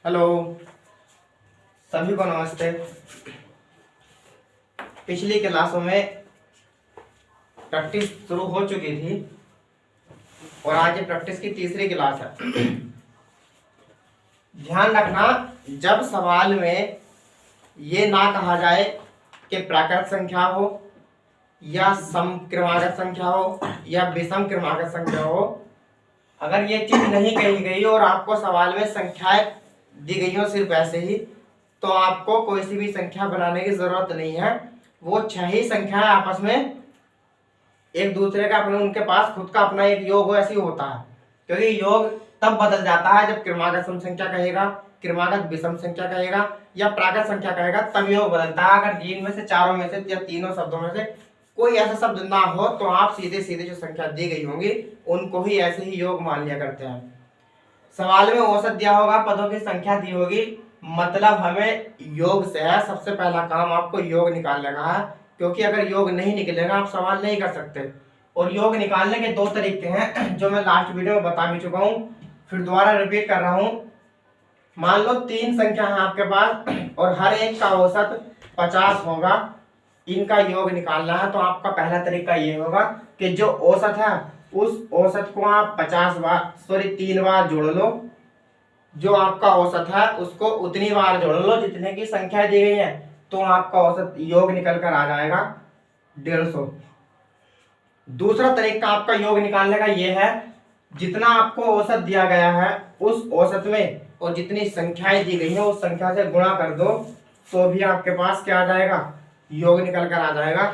Hello, सभी को नमस्ते। पिछली क्लासों में प्रैक्टिस शुरू हो चुकी थी और आज ये प्रैक्टिस की तीसरी क्लास है। ध्यान रखना, जब सवाल में ये ना कहा जाए कि प्राकृत संख्या हो या सम क्रमागत संख्या हो या विषम क्रमागत संख्या हो, अगर ये चीज नहीं कही गई और आपको सवाल में संख्याएं दी गई हो सिर्फ ऐसे ही, तो आपको कोई सी भी संख्या बनाने की जरूरत नहीं है। वो 6 ही संख्याएं आपस में एक दूसरे का अपने उनके पास खुद का अपना एक योग हो, ऐसे ही होता है। क्योंकि योग तब बदल जाता है जब क्रमागत सम संख्या कहेगा, क्रमागत विषम संख्या कहेगा या प्राकृत संख्या कहेगा, तब योग बदलता है। अगर जिनमें से चारों में से या तीनों शब्दों में से कोई ऐसा शब्द ना हो तो आप सीधे सीधे जो संख्या दी गई होंगी उनको ही ऐसे ही योग मान लिया करते हैं। सवाल में औसत दिया होगा, पदों की संख्या दी होगी, मतलब हमें योग से है। सबसे पहला काम आपको योग निकालने का है, क्योंकि अगर योग नहीं निकलेगा आप सवाल नहीं कर सकते। और योग निकालने के दो तरीके हैं जो मैं लास्ट वीडियो में बता भी चुका हूँ, फिर दोबारा रिपीट कर रहा हूँ। मान लो 3 संख्या है आपके पास और हर एक का औसत 50 होगा, इनका योग निकालना है। तो आपका पहला तरीका ये होगा कि जो औसत है उस औसत को आप 3 बार जोड़ लो। जो आपका औसत है उसको उतनी बार जोड़ लो जितने की संख्या दी गई है, तो आपका औसत योग निकल कर आ जाएगा 150। दूसरा तरीका आपका योग निकालने का ये है, जितना आपको औसत दिया गया है उस औसत में और जितनी संख्याएं दी गई है उस संख्या से गुणा कर दो, तो भी आपके पास क्या आ जाएगा, योग निकल कर आ जाएगा।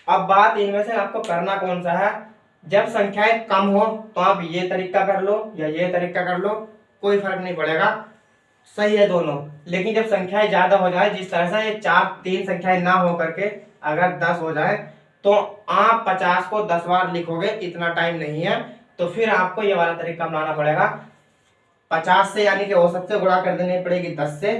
अब बात इनमें से आपको करना कौन सा है। जब संख्याएं कम हो तो आप ये तरीका कर लो या ये तरीका कर लो, कोई फर्क नहीं पड़ेगा, सही है दोनों। लेकिन जब संख्याएं ज्यादा हो जाए, जिस तरह से ये 3 संख्याएं ना हो करके अगर 10 हो जाए, तो आप 50 को 10 बार लिखोगे, इतना टाइम नहीं है। तो फिर आपको ये वाला तरीका अपनाना पड़ेगा। 50 से यानी कि औसत से गुणा कर देनी पड़ेगी 10 से,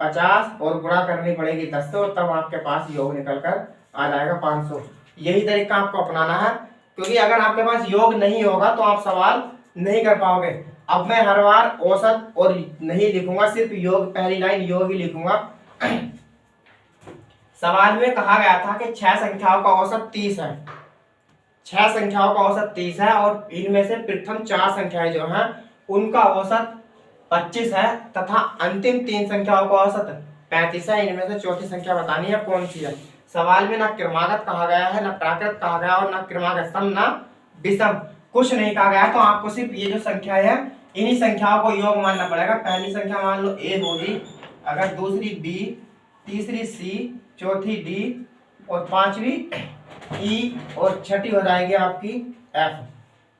50 और गुणा करनी पड़ेगी 10 से, और तब आपके पास योग निकल कर आ जाएगा 500। यही तरीका आपको अपनाना है, क्योंकि अगर आपके पास योग नहीं होगा तो आप सवाल नहीं कर पाओगे। अब मैं हर बार औसत और नहीं लिखूंगा, सिर्फ योग, पहली लाइन योग ही लिखूंगा। सवाल में कहा गया था कि 6 संख्याओं का औसत 30 है। 6 संख्याओं का औसत 30 है और इनमें से प्रथम 4 संख्याएं जो हैं उनका औसत 25 है तथा अंतिम 3 संख्याओं का औसत 35 है। इनमें से चौथी संख्या बतानी है कौन सी है। सवाल में ना क्रमागत कहा गया है, ना प्राकृत कहा गया और ना क्रमागत सम, ना विषम, कुछ नहीं कहा गया। तो आपको सिर्फ ये जो संख्या है इन्हीं संख्याओं को योग मानना पड़ेगा। पहली संख्या मान लो ए होगी, अगर दूसरी बी, तीसरी सी, चौथी डी और पांचवी ई और छठी हो जाएगी आपकी एफ।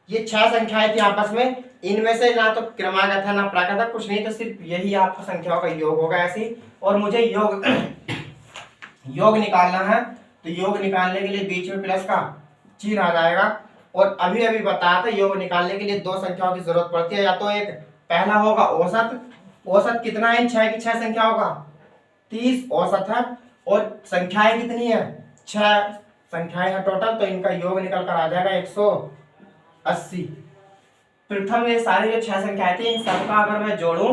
ये 6 संख्याएं थी आपस में, इनमें से ना तो क्रमागत है ना प्राकृत है, कुछ नहीं, तो सिर्फ यही आपको संख्याओं का योग होगा ऐसी। और मुझे योग निकालना है, तो योग निकालने के लिए बीच में प्लस का चिन्ह आ जाएगा। और अभी अभी बताया था योग निकालने के लिए 2 संख्याओं की जरूरत पड़ती है। या तो एक पहला होगा औसत, औसत कितना है इन 6 की 6 संख्याओं का, 30 औसत है, और संख्याएं कितनी है, 6 संख्याएं हैं टोटल, तो इनका योग निकल कर आ जाएगा 180। प्रथम ये सारी जो 6 संख्याएं थी इन सबका अगर मैं जोड़ूं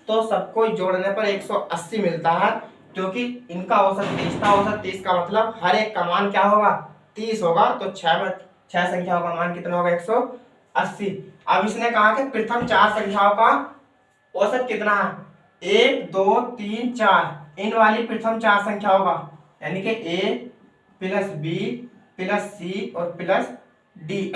तो सबको जोड़ने पर 180 मिलता है, क्योंकि इनका औसत 30 था। औसत 30 का मतलब हर एक का मान क्या होगा, 30 होगा। तो 6 संख्याओं का मान कितना होगा, 180। अब इसने कहा कि प्रथम 4 संख्याओं का औसत कितना है, 1 2 3 4, इन वाली प्रथम 4 संख्याओं का, यानी कि ए प्लस बी प्लस सी और प्लस डी,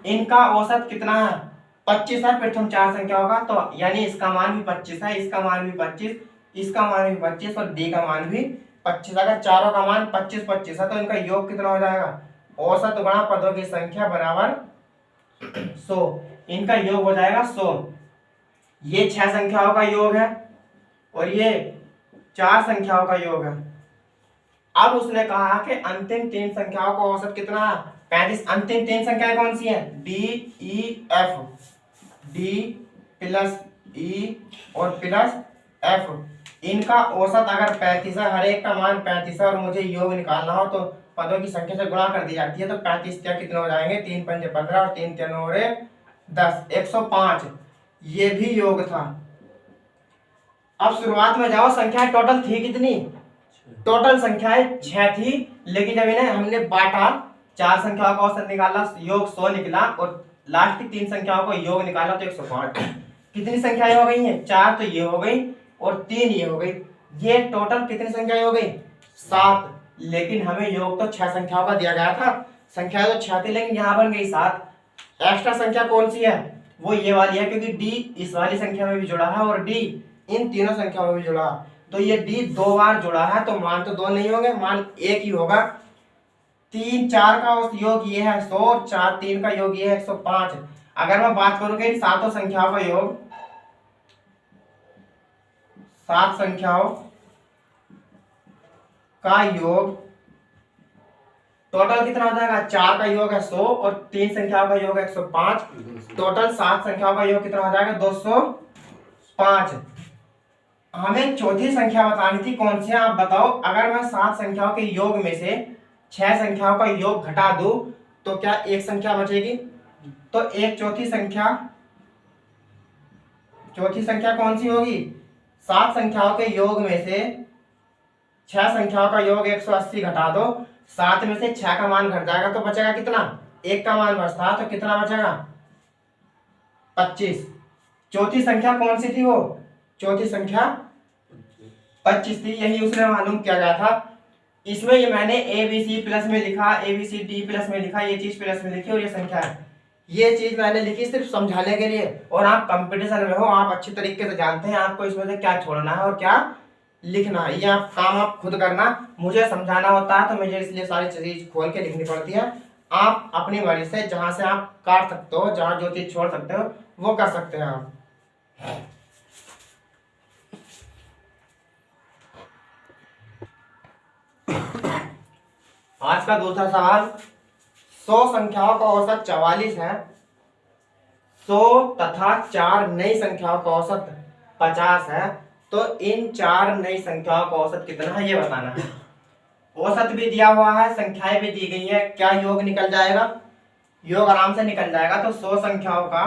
इनका औसत कितना है, 25 है प्रथम 4 संख्याओं का। तो यानी इसका मान भी 25 है, इसका मान भी 25, इसका मान भी 25 और डी का मान भी 25। अगर चारों का मान 25 25 है तो इनका योग कितना हो जाएगा, औसत गुणा पदों की संख्या बराबर 100, इनका योग हो जाएगा 100। ये 6 संख्याओं का योग है और ये 4 संख्याओं का योग है। अब उसने कहा कि अंतिम 3 संख्याओं का औसत कितना है, 35। अंतिम 3 संख्याएं कौन सी हैं, D E F, D plus E और प्लस एफ, इनका औसत अगर 35 है, हर एक का मान 35 है और मुझे योग निकालना हो तो पदों की संख्या से गुणा कर दी जाती है। तो 35 क्या कितने हो जाएंगे, 3 पंजे 15 और 3 3 और 10, 105। ये भी योग था, अब शुरुआत में जाओ, संख्याएं टोटल थी कितनी? टोटल संख्याएं 6 थी, लेकिन जब इन्हें हमने बांटा, 4 संख्याओं का औसत निकाला, योग 100 निकला, और लास्ट की 3 संख्याओं को योग निकाला तो 105। कितनी संख्याएं हो गई हैं? 4 तो ये हो गई और 3 ये हो गई। ये टोटल कितनी संख्याएं हो गई? 7। लेकिन हमें योग तो 6 संख्याओं का दिया गया था, संख्या तो 6 थी, लेकिन यहाँ बन गई 7। एक्स्ट्रा संख्या कौन सी है? वो ये वाली है, क्योंकि डी इस वाली संख्या में भी जुड़ा है और डी इन तीनों संख्याओं में भी जुड़ा है। तो ये डी 2 बार जुड़ा है, तो मान तो 2 नहीं होंगे, मान 1 ही होगा। 3 4 का योग ये है 100 और 4 3 का योग ये है 105। अगर मैं बात करूं कि इन सातों संख्याओं का योग, 7 संख्याओं का योग टोटल कितना हो जाएगा? 4 का योग है 100 और 3 संख्याओं का योग है 105। टोटल 7 संख्याओं का योग कितना हो जाएगा? 205। हमें चौथी संख्या बतानी थी, कौन सी है आप बताओ। अगर मैं 7 संख्याओं के योग में से 6 संख्याओं का योग घटा दूं तो क्या एक संख्या बचेगी? तो एक चौथी संख्या कौन सी होगी? 7 संख्याओं के योग में से 6 संख्याओं का योग 180 घटा दो, 7 में से 6 का मान घट जाएगा तो बचेगा कितना? 1 का मान बचता है, तो कितना बचेगा? 25। चौथी संख्या कौन सी थी? वो चौथी संख्या 25 थी, यही उसने मालूम किया गया था। इसमें ये मैंने ABC प्लस में लिखा, ABCD प्लस में लिखा, ये चीज प्लस में लिखी और ये संख्या है। ये चीज मैंने लिखी सिर्फ समझाने के लिए, और आप कंपटीशन में हो, आप अच्छी तरीके से जानते हैं आपको इसमें से क्या छोड़ना है और क्या लिखना है। ये आप काम आप खुद करना, मुझे समझाना होता है तो मुझे इसलिए सारी चीज खोल के लिखनी पड़ती है। आप अपनी मर्जी से जहां से आप काट सकते हो, जहां जो चीज छोड़ सकते हो वो कर सकते हैं आप। आज का दूसरा सवाल, 100 संख्याओं का औसत 44 है, 100 तथा 4 नई संख्याओं का औसत 50 है, तो इन 4 नई संख्याओं का औसत कितना है ये बताना है। औसत भी दिया हुआ है, संख्याएं भी दी गई है, क्या योग निकल जाएगा? योग आराम से निकल जाएगा। तो 100 संख्याओं का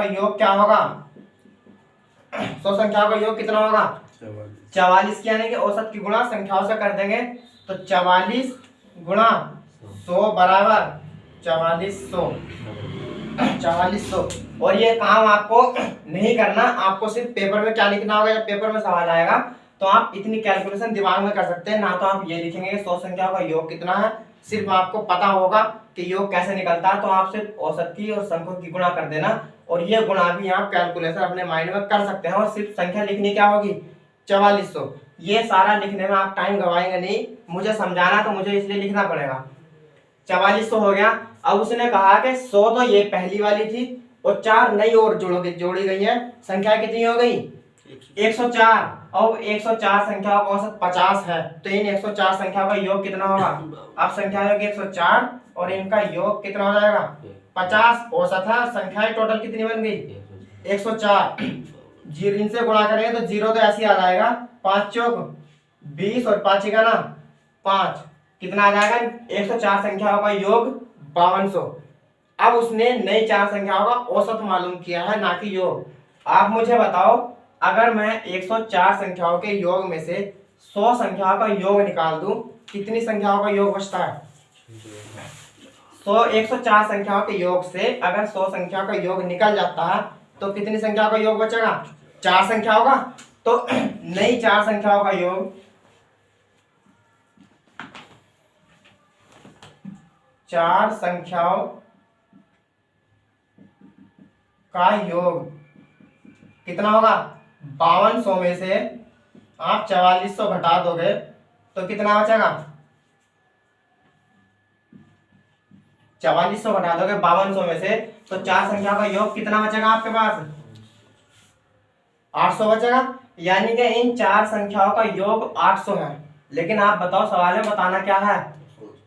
योग क्या होगा? 100 संख्याओं का योग कितना होगा? 44 की, यानी कि औसत की गुणा संख्याओं से कर देंगे, तो 44 गुणा 100 बराबर 4400। और ये काम आपको नहीं करना, आपको सिर्फ पेपर में क्या लिखना होगा। जब पेपर में सवाल आएगा तो आप इतनी कैलकुलेशन दिमाग में कर सकते हैं, ना तो आप ये लिखेंगे 100 संख्याओं का योग कितना है, सिर्फ आपको पता होगा कि योग कैसे निकलता है, तो आप सिर्फ औसत की और संख्याओं की गुणा कर देना, और ये गुणा भी आप कैलकुलेशन अपने माइंड में कर सकते हैं, और सिर्फ संख्या लिखनी क्या होगी? 4400। ये सारा लिखने में आप टाइम गवाएंगे नहीं, मुझे समझाना तो मुझे इसलिए लिखना पड़ेगा। 4400 हो गया। अब उसने कहा कि 100 तो ये पहली वाली थी और 4 नई और जोड़ी गई है, संख्या कितनी हो गई? 104। अब 104 संख्याओं का औसत 50 है, तो इन 104 संख्याओं का योग कितना होगा? अब संख्या होगी 104 और इनका योग कितना हो जाएगा? 50 औसत है, संख्याएं टोटल कितनी बन गई? 104। जीरो इनसे गुणा करेंगे तो जीरो तो ऐसे आ जाएगा, 5 चौक 20 और 5 का ना 5, कितना आ जाएगा? 104 संख्याओं का योग 5200। अब उसने नई 4 संख्याओं का औसत मालूम किया है, ना कि योग। आप मुझे बताओ, अगर मैं 104 संख्याओं के योग में से 100 संख्याओं का योग निकाल दूं, कितनी संख्याओं का योग बचता है? 104 संख्याओं के योग से अगर 100 संख्याओं का योग निकल जाता है तो कितनी संख्याओं का योग बचेगा? 4 संख्याओं का। तो नई 4 संख्याओं का योग, 4 संख्याओं का योग कितना होगा? 5200 में से आप 4400 घटा दोगे तो कितना बचेगा? 4400 घटा दोगे 5200 में से, तो 4 संख्या का योग कितना बचेगा आपके पास? 800 बचेगा। यानी कि इन 4 संख्याओं का योग 800 है। लेकिन आप बताओ, सवाल में बताना क्या है?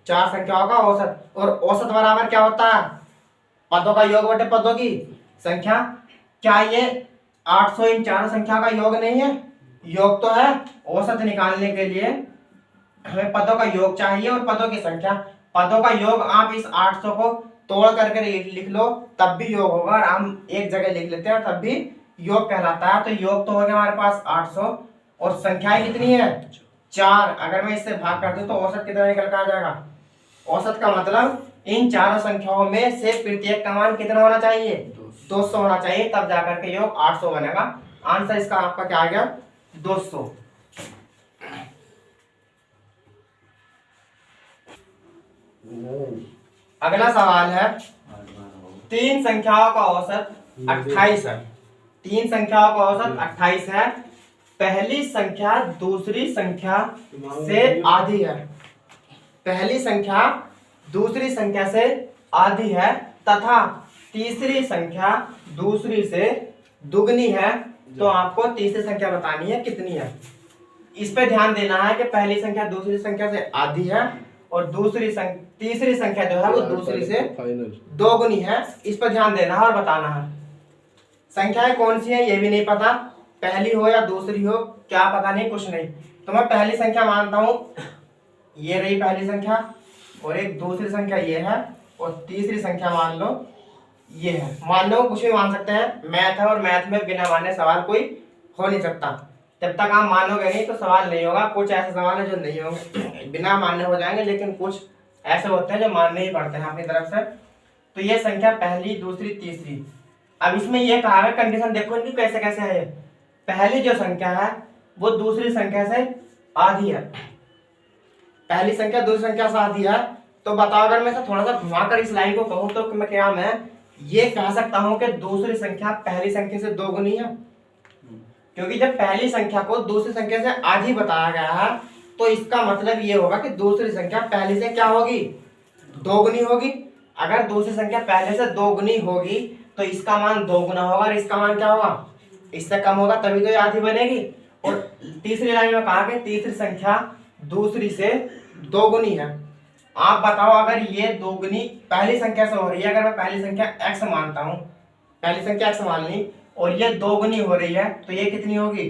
4 संख्याओं का औसत, और औसत बराबर क्या होता है? पदों का योग बटे पदों की संख्या। क्या ये 800 इन 4 संख्या का योग नहीं है? योग तो है। औसत निकालने के लिए हमें पदों का योग चाहिए और पदों की संख्या। पदों का योग आप इस 800 को तोड़ करके लिख लो तब भी योग होगा, और हम एक जगह लिख लेते हैं तब भी योग कहलाता है। तो योग तो हो गया हमारे पास 800, और संख्याएं कितनी है 4। अगर मैं इससे भाग कर दूं तो औसत कितना निकल कर आ जाएगा। औसत का मतलब इन चारों संख्याओं में से प्रत्येक का मान कितना होना चाहिए 200 होना चाहिए, तब जाकर के योग 800 बनेगा। आंसर इसका आपका क्या आ गया 200। अगला सवाल है 3 संख्याओं का औसत 28 है। 3 संख्याओं का औसत 28 है। पहली संख्या दूसरी संख्या से आधी है। पहली संख्या दूसरी संख्या से आधी है तथा तीसरी संख्या दूसरी से दुगनी है। तो आपको तीसरी संख्या बतानी है कितनी है। इस पे ध्यान देना है कि पहली संख्या दूसरी संख्या से आधी है और तीसरी संख्या जो है वो दूसरी से दोगुनी है। इस पर ध्यान देना है और बताना है। संख्याएं कौन सी है ये भी नहीं पता, पहली हो या दूसरी हो क्या पता नहीं, कुछ नहीं। तो मैं पहली संख्या मानता हूं, ये रही पहली संख्या, और एक दूसरी संख्या ये है, और तीसरी संख्या मान लो ये है। मान लो कुछ भी मान सकते हैं, मैथ है और मैथ में बिना माने सवाल कोई हो नहीं सकता। जब तक आप मानोगे नहीं तो सवाल नहीं होगा। कुछ ऐसे सवाल है जो नहीं होंगे, बिना मानने हो जाएंगे, लेकिन कुछ ऐसे होते हैं जो मानने ही पड़ते हैं अपनी तरफ से। तो ये संख्या पहली दूसरी तीसरी। अब इसमें ये कहा है, कंडीशन देखो इनकी कैसे कैसे है। पहली जो संख्या है वो दूसरी संख्या से आधी है। पहली संख्या दूसरी संख्या से आधी है। तो बताओ, अगर मैं इसे थोड़ा सा घुमाकर इस लाइन को कहूं तो मैं क्या मैं ये कह सकता हूं कि दूसरी संख्या पहली संख्या से दोगुनी है। क्योंकि जब पहली संख्या को दूसरी संख्या से आधी बताया गया है तो इसका मतलब ये होगा कि दूसरी संख्या पहले से क्या होगी दोगुनी होगी। अगर दूसरी संख्या पहले से दोगुनी होगी तो इसका मान दोगुना होगा और इसका मान क्या होगा इससे कम होगा, तभी तो ये आधी बनेगी। और तीसरी लाइन में कहा कि तीसरी संख्या दूसरी से दोगुनी है। आप बताओ, अगर ये दोगुनी पहली संख्या से हो रही है, अगर मैं पहली संख्या x मानता हूं, पहली संख्या x मान ली, और ये दोगुनी हो रही है तो ये कितनी होगी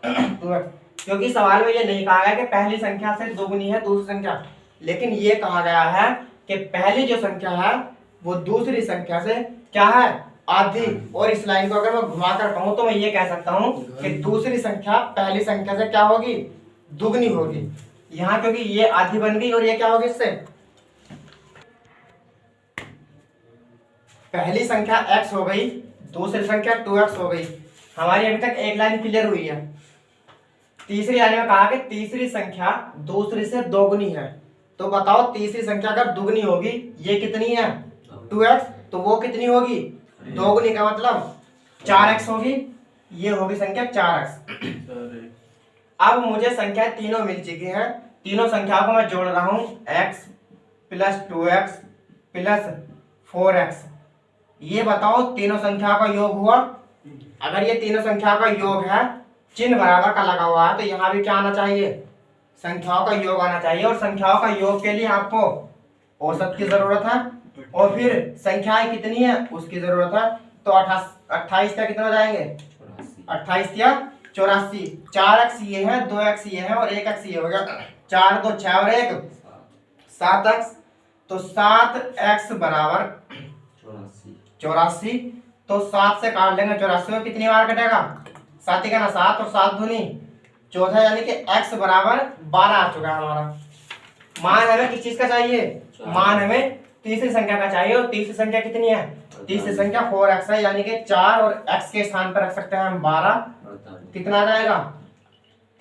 2x। क्योंकि सवाल में ये नहीं कहा गया कि पहली संख्या से दोगुनी है दूसरी संख्या, लेकिन ये कहा गया है कि पहली जो संख्या है वो दूसरी संख्या से क्या है आधी। और इस लाइन को अगर मैं घुमाकर कहूं तो मैं ये कह सकता हूं कि दूसरी संख्या पहली संख्या से क्या होगी दुगनी होगी। यहाँ क्योंकि ये आधी बन गई और ये क्या होगी इससे, पहली संख्या x हो गई, दूसरी संख्या 2x हो गई। हमारी अभी तक एक लाइन क्लियर हुई है। तीसरी लाइन में कहा कि तीसरी संख्या दूसरी से दोगुनी है। तो बताओ, तीसरी संख्या अगर दुगनी होगी, ये कितनी है 2x, तो वो कितनी होगी दोगुनी, का मतलब 4x होगी। ये होगी संख्या 4x। अब मुझे संख्या तीनों मिल चुकी है। तीनों संख्याओं को मैं जोड़ रहा हूं, x plus 2x plus 4x। ये बताओ तीनों संख्या का योग हुआ। अगर ये तीनों संख्या का योग है, चिन्ह बराबर का लगा हुआ है, तो यहाँ भी क्या आना चाहिए संख्याओं का योग आना चाहिए। और संख्याओं का योग के लिए आपको औसत की जरूरत है और फिर संख्याएं कितनी है उसकी जरूरत है। तो 28 का कितना हो जाएंगे 28 या 84। 4x ये है, 2x ये है और 1x ये हो गया। 4 2 6 और 1 7x। तो 7x बराबर 84। तो 7 से काट लेंगे 84 में कितनी बार कटेगा 7 का ना 7 और 7 दूनी 14, यानी कि x बराबर 12 आ चुका है हमारा। मान हमें किस चीज का चाहिए, मान हमें तीसरी संख्या का चाहिए। और तीसरी संख्या कितनी है, तीसरी संख्या 4x है, यानी कि 4 और x के स्थान पर रख सकते हैं हम 12। कितना आ जाएगा,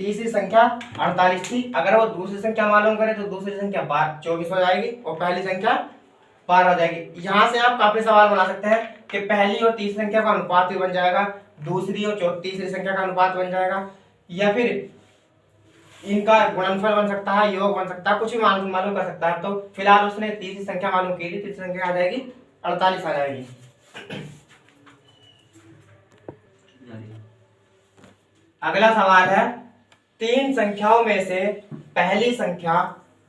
तीसरी संख्या 48 थी। अगर वो दूसरी संख्या मालूम करे तो दूसरी संख्या 24 हो जाएगी और पहली संख्या 12 हो जाएगी। यहाँ से आप काफी सवाल बना सकते हैं कि पहली और तीसरी संख्या का अनुपात भी बन जाएगा, दूसरी और तीसरी संख्या का अनुपात बन जाएगा, या फिर इनका गुणनफल बन सकता है, योग बन सकता है, कुछ भी मालूम कर सकता है। तो फिलहाल उसने तीसरी संख्या मालूम की थी, तीसरी संख्या आ जाएगी 48 आ जाएगी। अगला सवाल है, 3 संख्याओं में से पहली संख्या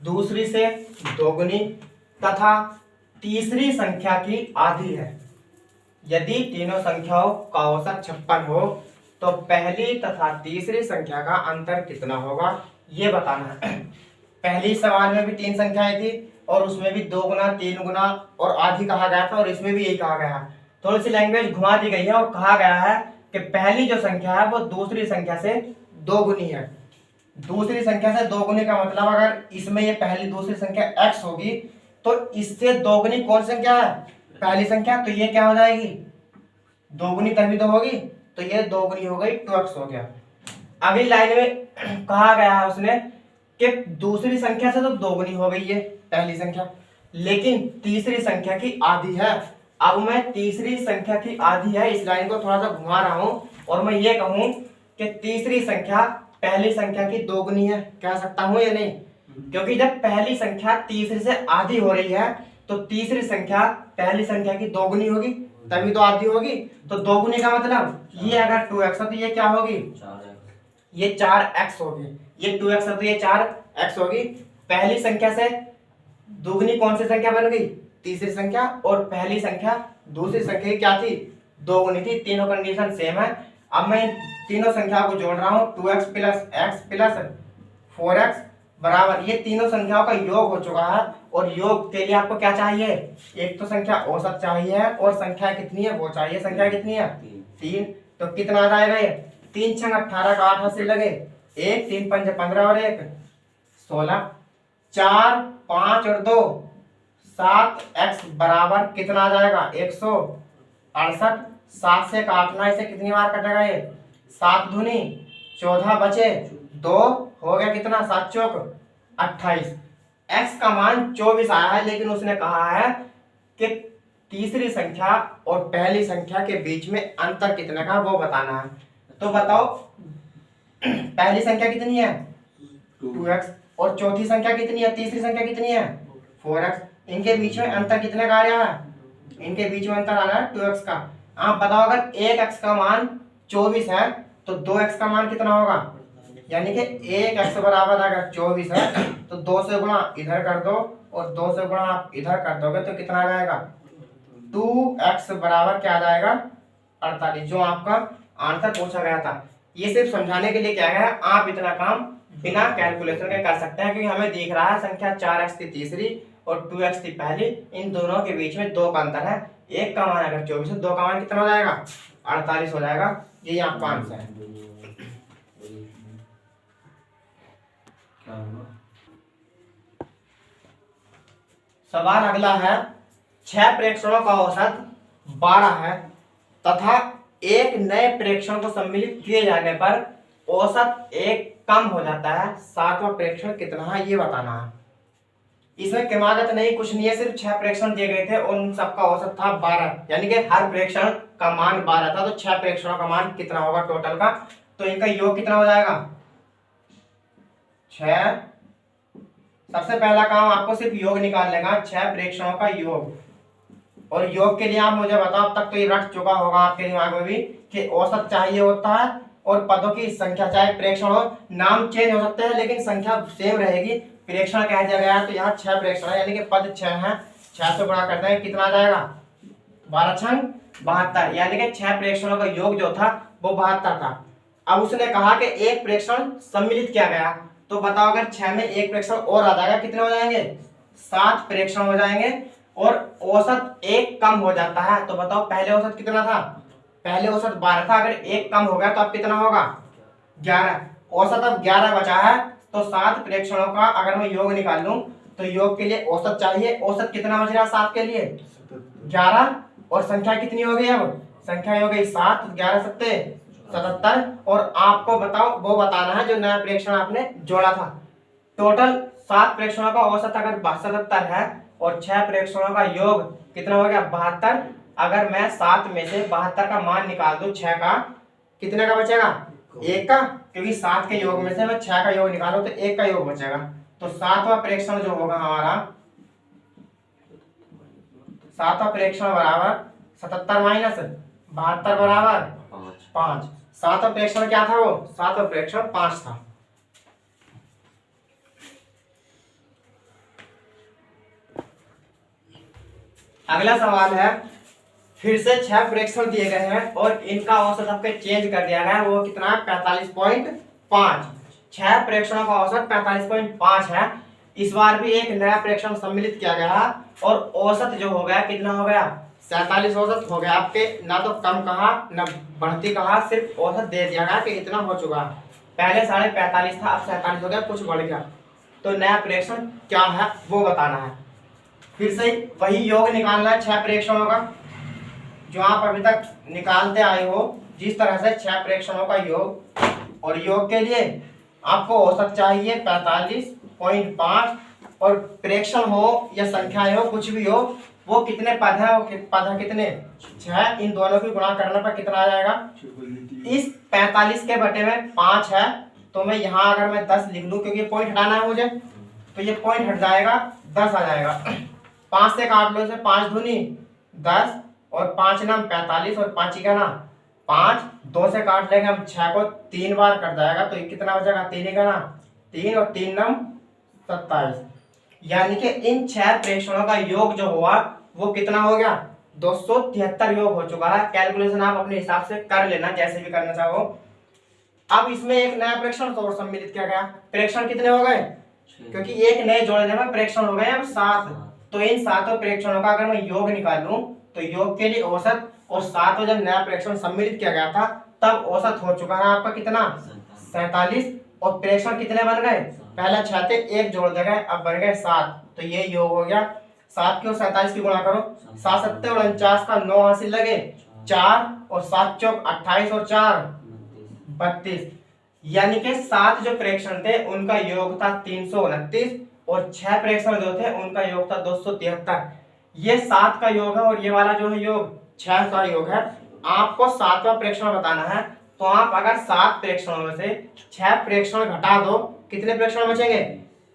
दूसरी से दोगुनी तथा तीसरी संख्या की आधी है। यदि तीनों संख्याओं का औसत 56 हो तो पहली तथा तीसरी संख्या का अंतर कितना होगा, ये बताना है। पहली सवाल में भी 3 संख्याएं थी और उसमें भी 2 गुना 3 गुना और आधी कहा गया था और इसमें भी यही कहा गया है। थोड़ी सी लैंग्वेज घुमा दी गई है और कहा गया है कि पहली जो संख्या है वो दूसरी संख्या से 2 गुनी है। दूसरी संख्या से 2 गुनी का मतलब अगर इसमें ये पहली दूसरी संख्या x होगी तो इससे 2 गुनी कौन संख्या है? पहली संख्या। तो ये क्या हो जाएगी? 2 गुनी तभी तो होगी, तो ये 2 गुनी हो गई 2x हो गया। अगली लाइन में कहा गया है उसने कि दूसरी संख्या से तो 2 गुनी हो गई है पहली संख्या, लेकिन तीसरी संख्या की आधी है। अब मैं तीसरी संख्या की आधी है इस लाइन को थोड़ा सा घुमा रहा हूं और मैं ये कहूं कि तीसरी संख्या पहली संख्या की 2 गुनी है, कह सकता हूं या नहीं? क्योंकि जब पहली संख्या तीसरी से आधी हो रही है तो तीसरी संख्या पहली संख्या की 2 गुनी होगी, तभी तो आधी होगी। तो 2 गुनी का मतलब ये अगर 2x है तो ये क्या होगी? ये 4x होगी। ये 2x है तो ये 4x होगी। पहली संख्या से दुगनी कौन सी संख्या बन गई? तीसरी संख्या। और पहली संख्या दूसरी संख्या क्या थी? 2 गुनी थी। तीनों कंडीशन सेम है। अब मैं तीनों संख्या को जोड़ रहा हूं 2x plus x plus 4x बराबर, ये तीनों संख्याओं का योग हो चुका है। और योग के लिए आपको क्या चाहिए? एक तो संख्या औसत चाहिए और संख्या कितनी है वो चाहिए। संख्या कितनी है? 3। तो कितना आ जाएगा ये? 3 छंग 18 का 8 से लगे 1, 3 पंजे 15 और 1 16, 4 5 और 2 7x बराबर कितना आ जाएगा? 168। 7 से काटना, इसे कितनी बार कटेगा ये? 7 दूनी 14 बचे 2 हो गया कितना? 7 चौक 28। x का मान 24 आया है, लेकिन उसने कहा है कि तीसरी संख्या और पहली संख्या के बीच में अंतर कितने का वो बताना है। तो बताओ पहली संख्या कितनी है? 2x। और चौथी संख्या कितनी है? तीसरी संख्या कितनी है? 4x। इनके बीच में अंतर कितने का आ रहा है? इनके बीच में अंतर आ रहा है 2x का। आप बताओ अगर 1x का मान 24 है तो 2x का मान कितना होगा? यानी कि 1x बराबर अगर 24 है तो 2 से गुणा इधर कर दो और 2 से गुणा आप इधर कर दोगे तो कितना आ जाएगा? 2x बराबर क्या आ जाएगा? 48, जो आपका आंसर पूछा गया था। ये सिर्फ समझाने के लिए क्या है, आप इतना काम बिना कैलकुलेशन के कर सकते हैं, क्योंकि हमें दिख रहा है संख्या 4x थी तीसरी और 2x थी पहली, इन दोनों के बीच में 2 का अंतर है। एक का मान अगर 24 है, 2 का मान कितना हो जाएगा? 48 हो जाएगा। ये आपका आंसर है। सवाल अगला है, 6 प्रेक्षणों का औसत 12 है तथा एक नए प्रेक्षण को सम्मिलित किए जाने पर औसत 1 कम हो जाता है। 7वां प्रेक्षण कितना है ये बताना है। इसमें क्रमागत नहीं, कुछ नहीं है, सिर्फ 6 प्रेक्षण दिए गए थे और उन सबका औसत था 12, यानी कि हर प्रेक्षण का मान 12 था। तो 6 प्रेक्षणों का मान कितना होगा टोटल का? तो इनका योग कितना हो जाएगा? 6। सबसे पहला काम आपको सिर्फ योग निकाल लेगा, 6 प्रेक्षणों का योग। और योग के लिए आप मुझे बताओ, अब तक तो ये रट चुका होगा आपके दिमाग में भी कि औसत चाहिए होता है और पदों की संख्या, चाहे प्रेक्षण हो, नाम चेंज हो सकते हैं लेकिन संख्या सेम रहेगी। प्रेक्षण कह दिया गया है तो यहाँ 6 प्रेक्षण है, यानी कि पद 6 है। 6 से गुणा करते हैं, कितना आ जाएगा? 12 छंग 72, यानी कि 6 प्रेक्षणों का योग जो था वो 72 था। अब उसने कहा कि एक प्रेक्षण सम्मिलित किया गया, तो बताओ अगर 6 में एक प्रेक्षण और आ जाएगा, कितने हो जाएंगे? 7 प्रेक्षण हो जाएंगे और औसत 1 कम हो जाता है। तो बताओ पहले औसत कितना था? पहले औसत 12 था, अगर 1 कम हो गया तो अब कितना होगा? 11। औसत अब 11 बचा है, तो 7 प्रेक्षणों का अगर मैं योग निकाल लूं तो योग के लिए औसत चाहिए। औसत कितना बच रहा है 7 के लिए? 11। और संख्या कितनी हो गई? अब संख्या हो गई 7, 11 सत्ते 77। और आपको बताओ वो बताना है जो नया प्रेक्षण आपने जोड़ा था। टोटल 7 प्रेक्षणों का औसत अगर 77 है और 6 प्रेक्षणों का योग कितना हो गया? 72। अगर मैं 7 में से 72 का मान निकाल दूं 6 का, कितने का बचेगा? 1 का, क्योंकि 7 के योग में से मैं 6 का योग निकालूं तो 1 का योग बचेगा। तो 7वां प्रेक्षण जो होगा हमारा, 7वां प्रेक्षण बराबर 77 माइनस 72 बराबर 5। 7वां प्रेक्षण क्या था? वो 7वां प्रेक्षण 5 था। अगला सवाल है, फिर से 6 प्रेक्षण दिए गए हैं और इनका औसत आपके चेंज कर दिया गया है। वो कितना है? 45.5। 6 प्रेक्षणों का औसत 45.5 है। इस बार भी एक नया प्रेक्षण सम्मिलित किया गया और औसत जो हो गया कितना हो गया 47 औसत हो गया। आपके ना तो कम कहा ना बढ़ती कहा, सिर्फ औसत दे दिया गया कि इतना हो चुका है। पहले 45.5 था, अब 47 हो गया, कुछ बढ़ गया। तो नया प्रेक्षण क्या है वो बताना है। फिर से वही योग निकालना है 6 प्रेक्षणों का जो आप अभी तक निकालते आए हो, जिस तरह से 6 प्रेक्षणों का योग। और योग के लिए आपको औसत चाहिए 45.5 और प्रेक्षण हो या संख्या हो कुछ भी हो, वो कितने पद है, वो पद है कितने 6, इन दोनों की गुणा करने पर कितना आ जाएगा। इस 45 के बटे में 5 है, तो मैं यहाँ अगर मैं 10 लिख लूँ क्योंकि ये पॉइंट हटाना है मुझे, तो ये पॉइंट हट जाएगा, 10 आ जाएगा। 5 से काट लो इसे, 5 दूनी 10 और 5 नम 45 और 5 का ना 5, 2 से काट लेंगे हम 6 को 3 बार कट जाएगा, तो ये कितना बचेगा 3 का ना 3 और 3 नम 27। यानी कि इन 6 प्रेक्षणों का योग जो हुआ वो कितना हो गया 273 योग हो चुका है। कैलकुलेशन आप अपने हिसाब से कर लेना जैसे भी करना चाहो। अब इसमें एक नया प्रेक्षण और सम्मिलित किया गया। प्रेक्षण कितने हो गए, क्योंकि एक नए जोड़ने में प्रेक्षण हो गए अब 7। तो इन 7 प्रेक्षणों का अगर मैं योग निकालूं तो योग के लिए औसत और 7 जब नया प्रेक्षण सम्मिलित किया गया था तब औसत हो चुका है आपका कितना 47 और प्रेक्षण कितने बन गए, पहले 6 थे, एक जोड़ दे गए, अब बन गए 7। तो ये योग हो गया। 7 की और 47 की गुणा करो, 7 7 और 49 का 9 हासिल लगे 4 और 7 चौक 28 और 4 32। यानी कि 7 जो प्रेक्षण थे उनका योग था 329 और 6 प्रेक्षण जो थे उनका योग था 273। ये 7 का योग है और ये वाला जो है योग 6 का योग है। आपको 7वां प्रेक्षण बताना है, तो आप अगर 7 प्रेक्षणों में से 6 प्रेक्षण घटा दो, कितने प्रेक्षण बचेंगे,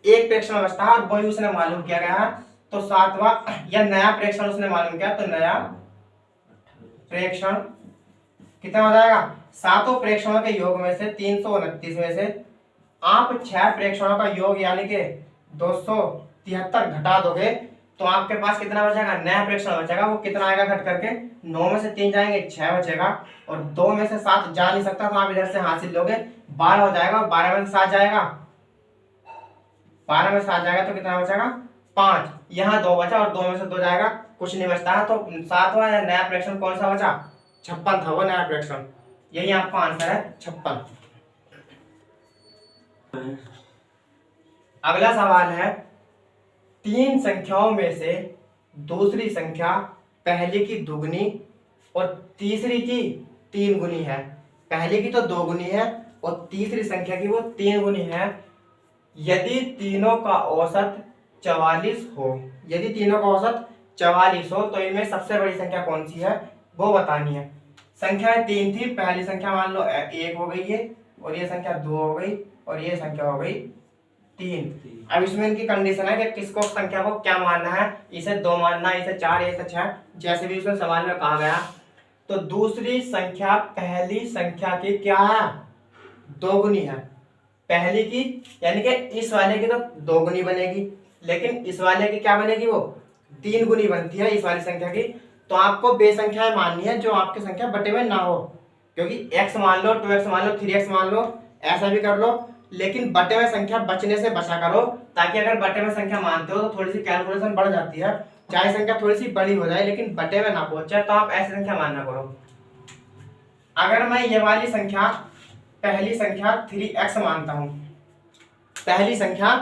एक प्रेक्षण बचता है और वही उसने मालूम किया गया है। तो 7वां या नया प्रेक्षण उसने मालूम किया, तो नया प्रेक्षण कितना हो जाएगा। 7 प्रेक्षणों के योग में से 329 में से आप 6 प्रेक्षणों का योग यानी कि 273 घटा दोगे तो आपके पास कितना बचेगा, नया प्रेक्षण बचेगा। वो कितना आएगा घट करके, 9 में से 3 जाएंगे 6 बचेगा और 2 में से 7 जा नहीं सकता, तो आप इधर से हासिल लोगे 12 हो जाएगा। 12 में से 7 जाएगा, 12 में से 7 जाएगा तो कितना बचेगा 5। यहाँ 2 बचा और 2 में से 2 जाएगा, कुछ नहीं बचता है। तो 7वां नया प्रेक्षण कौन सा बचा, 56 था वो नया प्रेक्षण। यही आपका आंसर है 56। अगला सवाल है, 3 संख्याओं में से दूसरी संख्या पहली की दुगनी और तीसरी की 3 गुनी है। पहली की तो 2 गुनी है और तीसरी संख्या की वो 3 गुनी है। यदि तीनों का औसत 44 हो, यदि तीनों का औसत 44 हो तो इनमें सबसे बड़ी संख्या कौन सी है वो बतानी है। संख्याएं 3 थी, पहली संख्या मान लो 1 हो गई है और ये संख्या 2 हो गई और ये संख्या हो गई 3। अब इसमें इनकी कंडीशन है कि किसको संख्या को क्या मानना है, इसे 2 मानना है, इसे 4, इसे 6, जैसे भी इसमें सवाल में कहा गया। तो दूसरी संख्या पहली संख्या की क्या है, 2 गुनी है। पहली की यानी कि इस वाले की तो 2 गुनी बनेगी, लेकिन इस वाले की क्या बनेगी, वो 3 गुनी बनती है इस वाली संख्या की। तो आपको वे संख्याएं माननी है जो आपकी संख्या बटे में ना हो, क्योंकि x मान लो, 2x मान लो, 3x मान लो, ऐसा भी कर लो, लेकिन बटे में संख्या बचने से बचा करो, ताकि अगर बटे में संख्या मानते हो तो थोड़ी सी कैलकुलेशन बढ़ जाती है। चाहे संख्या थोड़ी सी बड़ी हो जाए लेकिन बटे में ना पहुंचे, तो आप ऐसी संख्या मानना करो। अगर मैं ये वाली संख्या पहली संख्या 3x मानता हूं, पहली संख्या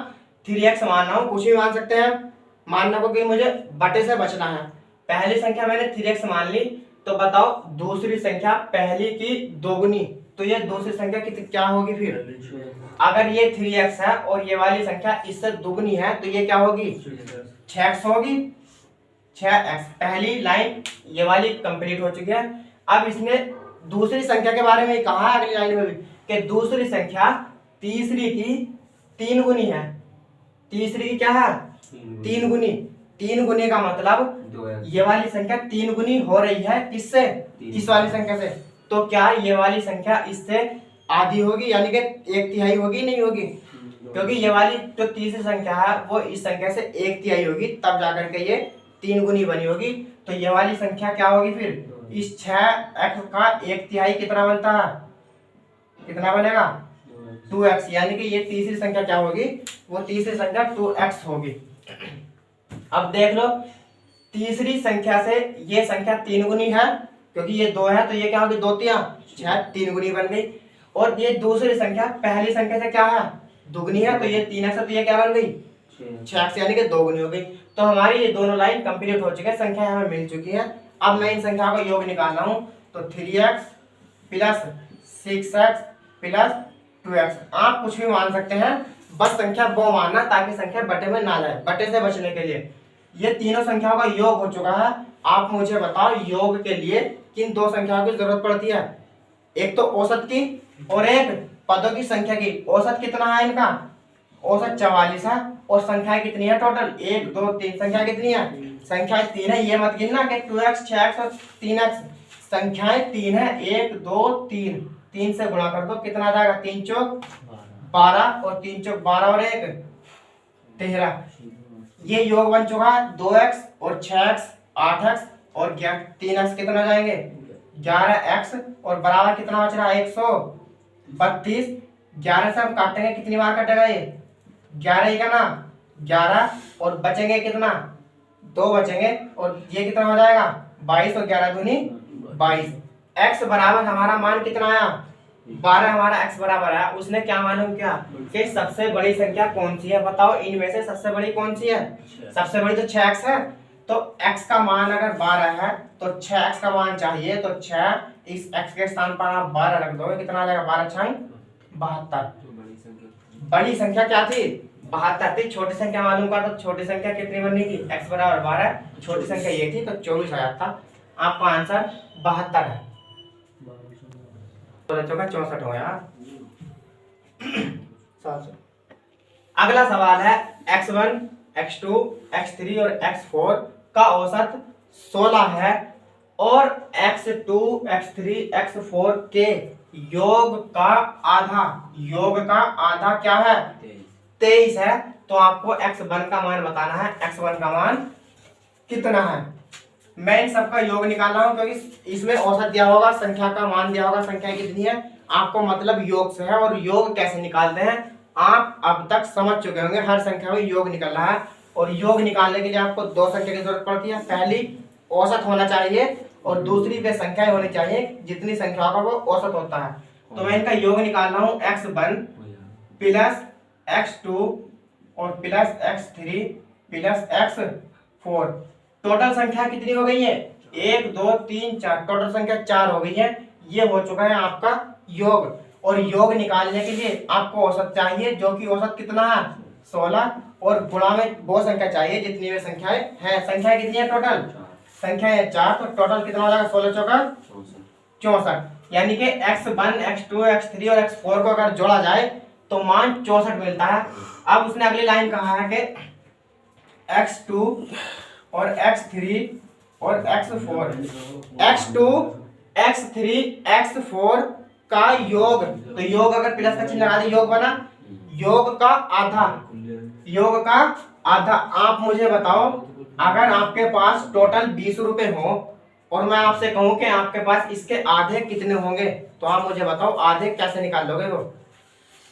3x मान रहा हूं, कुछ भी मान सकते हैं मानना को, कि मुझे बटे से बचना है। पहली संख्या मैंने 3x मान ली, तो बताओ दूसरी संख्या पहली की 2 गुनी, तो ये दूसरी संख्या की क्या होगी फिर। अगर ये 3x है और ये वाली संख्या इससे दुगनी है तो ये क्या होगी 6x होगी। 6x पहली लाइन ये वाली कंप्लीट हो चुकी है। अब इसने दूसरी संख्या के बारे में कहा है अगली लाइन में भी कि दूसरी संख्या तीसरी की 3 गुनी है। तीसरी की क्या है 3 गुनी। 3 गुनी का मतलब ये वाली संख्या 3 गुनी हो रही है किससे, इस वाली संख्या से। तो क्या ये वाली संख्या इससे आधी होगी, यानी कि 1/3 होगी, नहीं होगी, क्योंकि ये वाली जो तीसरी संख्या है वो इस संख्या से 1/3 होगी, तब जाकर के ये 3 गुनी बनी होगी। तो ये वाली संख्या क्या होगी फिर, इस 6x का 1/3 कितना बनता है, कितना बनेगा 2x, यानी कि ये तीसरी संख्या क्या होगी, वो तीसरी संख्या 2x होगी। अब देख लो, तीसरी संख्या से ये संख्या 3 गुनी है, क्योंकि ये 2 है तो ये क्या होगी, 2 तिया 6, 3 गुनी बन गई। और ये दूसरी संख्या पहली संख्या से क्या है, दुगनी है, तो ये 3x है, तो ये क्या बन गई, 6x, यानी कि 2 गुनी हो गई। तो हमारी ये दोनों लाइन कंप्लीट हो चुकी है, संख्या हमें मिल चुकी है। अब मैं इन संख्याओं का योग निकालना हूं, तो 3x plus 6x plus 2x, आप कुछ भी मान सकते हैं, बस संख्या वो मानना ताकि संख्या बटे में ना जाए, बटे से बचने के लिए। ये तीनों संख्याओं का योग हो चुका है। आप मुझे बताओ योग के लिए किन दो संख्याओं की जरूरत पड़ती है, एक तो औसत की और एक पदों की संख्या की। औसत कितना है इनका, औसत 44 है, और संख्याएं कितनी है टोटल, 1 2 3, संख्या कितनी है, संख्याएं 3 है। ये मत गिनना कि 2x 6x और 3x, संख्याएं 3 है, 1 2 3, 3 से गुणा कर दो, कितना आ जाएगा, 3 चौक 12 और 3 चौक 12 और 1 13। ये योग बन चुका है। 2x और 6x 8x और 3x कितना जाएंगे, 11x, और बराबर कितना बच रहा है, 132। 11 से हम काटेंगे, कितनी बार कटेगा ये, 11 ही का ना 11, और बचेंगे कितना, 2 बचेंगे, और ये कितना हो जाएगा, 22, और 11 दूनी 22। x बराबर हमारा मान कितना आया, 12 हमारा x बराबर है। उसने क्या मालूम किया कि सबसे बड़ी संख्या कौन सी है, बताओ इनमें से सबसे बड़ी कौन सी है, सबसे बड़ी तो 6x है। तो x का मान अगर 12 है तो 6x का मान चाहिए, तो 6, इस x के स्थान पर आप 12 रख दोगे, कितना आ जाएगा, 12 छंग 72। बड़ी संख्या क्या थी, 72 थी। छोटी संख्या मालूम कर, तो छोटी संख्या कितनी बननी थी, x बराबर 12, छोटी संख्या ये थी, तो 24 आया था। आपका आंसर 72 है। 64 हो यार। अगला सवाल है, x1 x2 x3 और x4 का औसत 16 है, और x2 x3 x4 के योग का आधा क्या है, 23 है। तो आपको x1 का मान बताना है, x1 का मान कितना है। मैं इन सबका योग निकाल रहा हूं, क्योंकि इसमें औसत दिया होगा, संख्या का मान दिया होगा, संख्या कितनी है, आपको मतलब योग से है, और योग कैसे निकालते हैं आप अब तक समझ चुके होंगे। हर संख्या में योग निकल रहा है, और योग निकालने के लिए आपको 2 संख्या की जरूरत पड़ती है। पहली औसत होना चाहिए, और दूसरी पे संख्याएं होनी चाहिए, जितनी संख्याओं का वो औसत होता है। तो मैं इनका योग निकाल रहा हूँ, x1 प्लस x2 और plus x3 plus x4। Total संख्या कितनी हो गई है, 1 2 3 4, टोटल संख्या 4 हो गई है। ये हो चुका है आपका योग। और योग निकालने के लिए आपको औसत चाहिए, जो कि औसत कितना है, 16, और गुणा में वो संख्या चाहिए जितनी वे संख्याएं हैं। संख्याएं कितनी है टोटल, संख्या है 4, तो टोटल कितना हो जाएगा, 16 चौका 64, यानी कि x1 x2 x3 और x4 को अगर जोड़ा जाए तो मान 64 मिलता है। अब उसने अगली लाइन कहा है कि x2 और x3 और x4, x2 x3 x4 का योग, तो योग अगर प्लस का चिन्ह लगा दे, योग बना, योग का आधा। आप मुझे बताओ, अगर आपके पास टोटल 20 रुपए हो और मैं आपसे कहूं कि आपके पास इसके आधे कितने होंगे, तो आप मुझे बताओ आधे कैसे निकाल लोगे। वो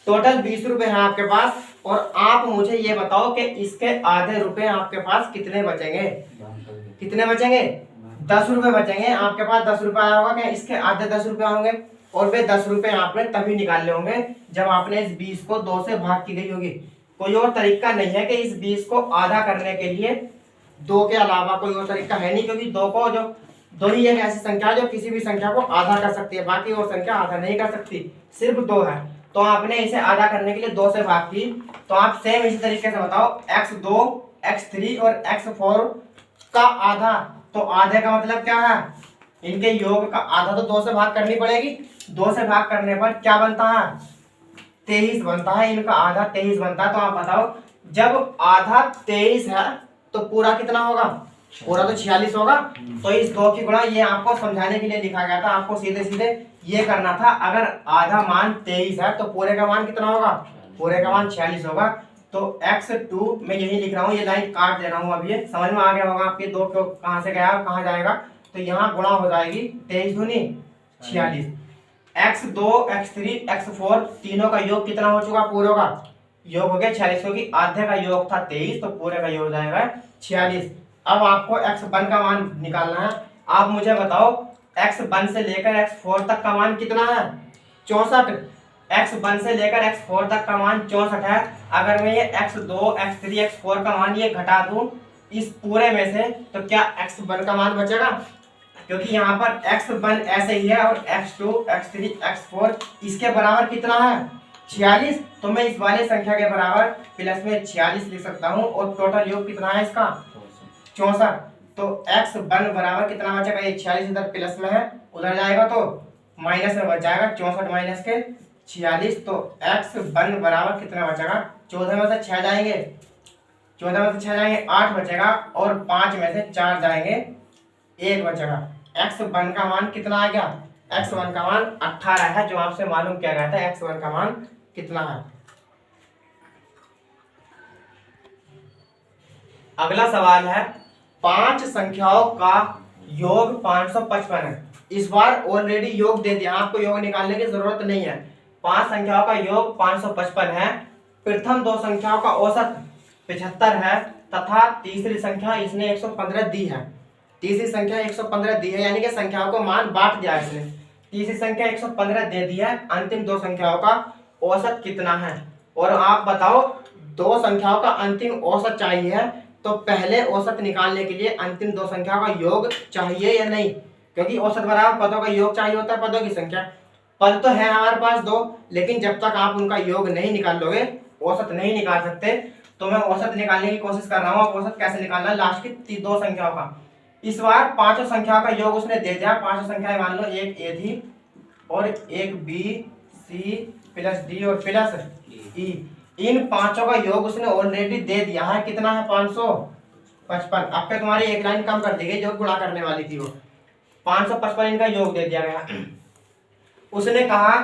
टोटल 20 रुपए हैं आपके पास, और आप मुझे ये बताओ कि इसके आधे रुपए आपके पास कितने बचेंगे, कितने बचेंगे, 10 रुपए बचेंगे। आपके पास 10 रुपए आया होगा कि इसके आधे 10 रुपए होंगे, और वे 10 रुपए आपने तभी निकाले होंगे जब आपने इस 20 को 2 से भाग की गई होगी। कोई और तरीका नहीं है कि इस 20 को आधा करने के लिए, 2 के अलावा कोई और तरीका है नहीं, क्योंकि 2 ही एक ऐसी संख्या है जो किसी भी संख्या को आधा कर सकती है, बाकी और संख्या आधा नहीं कर सकती, सिर्फ 2 है। तो आपने इसे आधा करने के लिए 2 से भाग की। तो आप सेम इसी तरीके से बताओ, x2 x3 और x4 का आधा, तो आधे का मतलब क्या है, इनके योग का आधा तो 2 से भाग करनी पड़ेगी। 2 से भाग करने पर क्या बनता है, 23 बनता है। इनका आधा 23 बनता है। तो आप बताओ, जब आधा 23 है तो पूरा कितना होगा, पूरा तो 46 होगा। तो इस 2 की गुणा, ये आपको समझाने के लिए लिखा गया था, आपको सीधे सीधे ये करना था। अगर आधा मान 23 है तो पूरे का मान कितना होगा, पूरे का मान 46 होगा। तो x2 मैं यही लिख रहा हूँ, ये लाइन काट दे रहा हूँ। अब ये समझ में आ गया होगा आपके 2 कहाँ से गया कहाँ जाएगा। तो यहाँ गुणा हो जाएगी, 23 दूनी 46, x2 x3 x4 तीनों का योग कितना हो चुका पूरे का योग हो गया 46, क्योंकि आधे का योग था 23 तो पूरे का योग हो जाएगा 46। अब आपको x1 का मान निकालना है। आप मुझे बताओ x1 से लेकर x4 तक का मान कितना है 64। x1 से लेकर x4 तक का मान 64 है। अगर मैं ये x2 x3 x4 का मान ये घटा दूं इस पूरे में से तो क्या x1 का मान बचेगा, क्योंकि यहाँ पर x1 ऐसे ही है और x2 x3 x4 इसके बराबर कितना है 46। तो मैं इस वाले संख्या के बराबर प्लस में 46 लिख सकता हूँ और टोटल योग कितना है इसका 64। तो x1 बराबर कितना बचेगा, ये 46 इधर प्लस में है उधर जाएगा तो माइनस में बच जाएगा 64 माइनस के 46। तो x1 बराबर कितना बचेगा 14 में से 6 जाएंगे 14 में से 6 जाएंगे 8 बचेगा और 5 में से 4 जाएंगे 1 बचेगा। x1 का मान कितना आ गया, x1 का मान 18 है जो आपसे मालूम किया गया था x1 का मान कितना है। अगला सवाल है 5 संख्याओं का योग 555 है। इस बार ऑलरेडी योग दे दिया, आपको योग निकालने की जरूरत नहीं है। 5 संख्याओं का योग 555 है। प्रथम 2 संख्याओं का औसत 75 है तथा तीसरी संख्या इसने 115 दी है। तीसरी संख्या 115 दी है यानी कि संख्याओं को मान बांट दिया है इसने। तीसरी संख्या 115 दे दी है। अंतिम 2 संख्याओं का औसत कितना है। और आप बताओ 2 संख्याओं का अंतिम औसत चाहिए तो पहले औसत निकालने के लिए अंतिम 2 संख्याओं का योग चाहिए या नहीं, क्योंकि औसत बराबर पदों का योग चाहिए होता है पदों की संख्या। पद तो है हमारे पास 2, लेकिन जब तक आप उनका योग नहीं निकाल लोगे औसत नहीं निकाल सकते। तो मैं औसत निकालने की कोशिश कर रहा हूँ। औसत कैसे निकालना है लास्ट की 2 संख्याओं का। इस बार 5 संख्याओं का योग उसने दे दिया। 5 संख्याएं मान लो, एक ए थी और एक बी सी प्लस डी और प्लस ई। इन 5 का योग उसने ऑलरेडी दे दिया है। कितना है 555। अब पे तुम्हारी एक लाइन कम कर दी गई जो गुणा करने वाली थी वो 555 इनका योग दे दिया गया। उसने कहा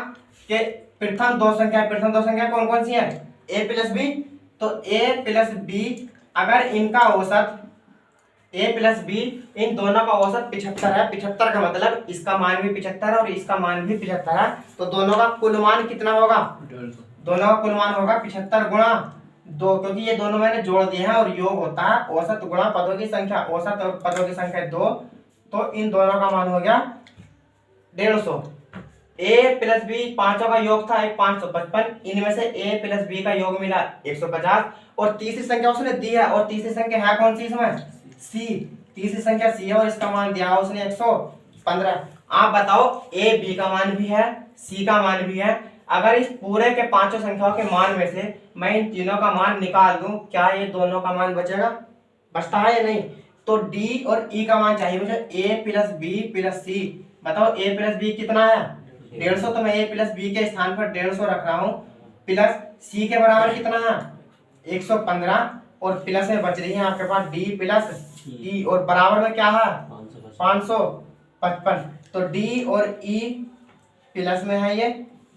कि प्रथम 2 संख्या कौन कौन सी है ए प्लस बी। तो ए प्लस बी अगर इनका औसत ए प्लस बी इन दोनों का औसत 75 है। 75 का मतलब इसका मान भी 75 है और इसका मान भी 75 है। तो दोनों का कुल मान कितना होगा, दोनों का कुल मान होगा 75 गुणा 2, क्योंकि ये दोनों मैंने जोड़ दिए हैं और योग होता है औसत गुणा पदों की संख्या। औसत और पदों की संख्या 2, तो इन दोनों का मान हो गया 150। ए प्लस बी 5 का योग था 555, इनमें से ए प्लस बी का योग मिला 150 और तीसरी संख्या उसने दी है। और तीसरी संख्या है कौन सी इसमें सी। तीसरी संख्या सी है और इसका मान दिया उसने 115। आप बताओ ए बी का मान भी है सी का मान भी है। अगर इस पूरे के 5 संख्याओं के मान में से मैं इन तीनों का मान निकाल दूं क्या ये दोनों का मान बचेगा, बचता है या नहीं। तो डी और ई का मान चाहिए मुझे ए प्लस बी प्लस सी। बताओ ए प्लस बी कितना है 150। तो मैं ए प्लस बी के स्थान पर 150 रख रहा हूँ। प्लस सी के बराबर कितना है 115 और प्लस में बच रही है आपके पास डी प्लस ई और बराबर में क्या है 555। तो डी और ई प्लस में है ये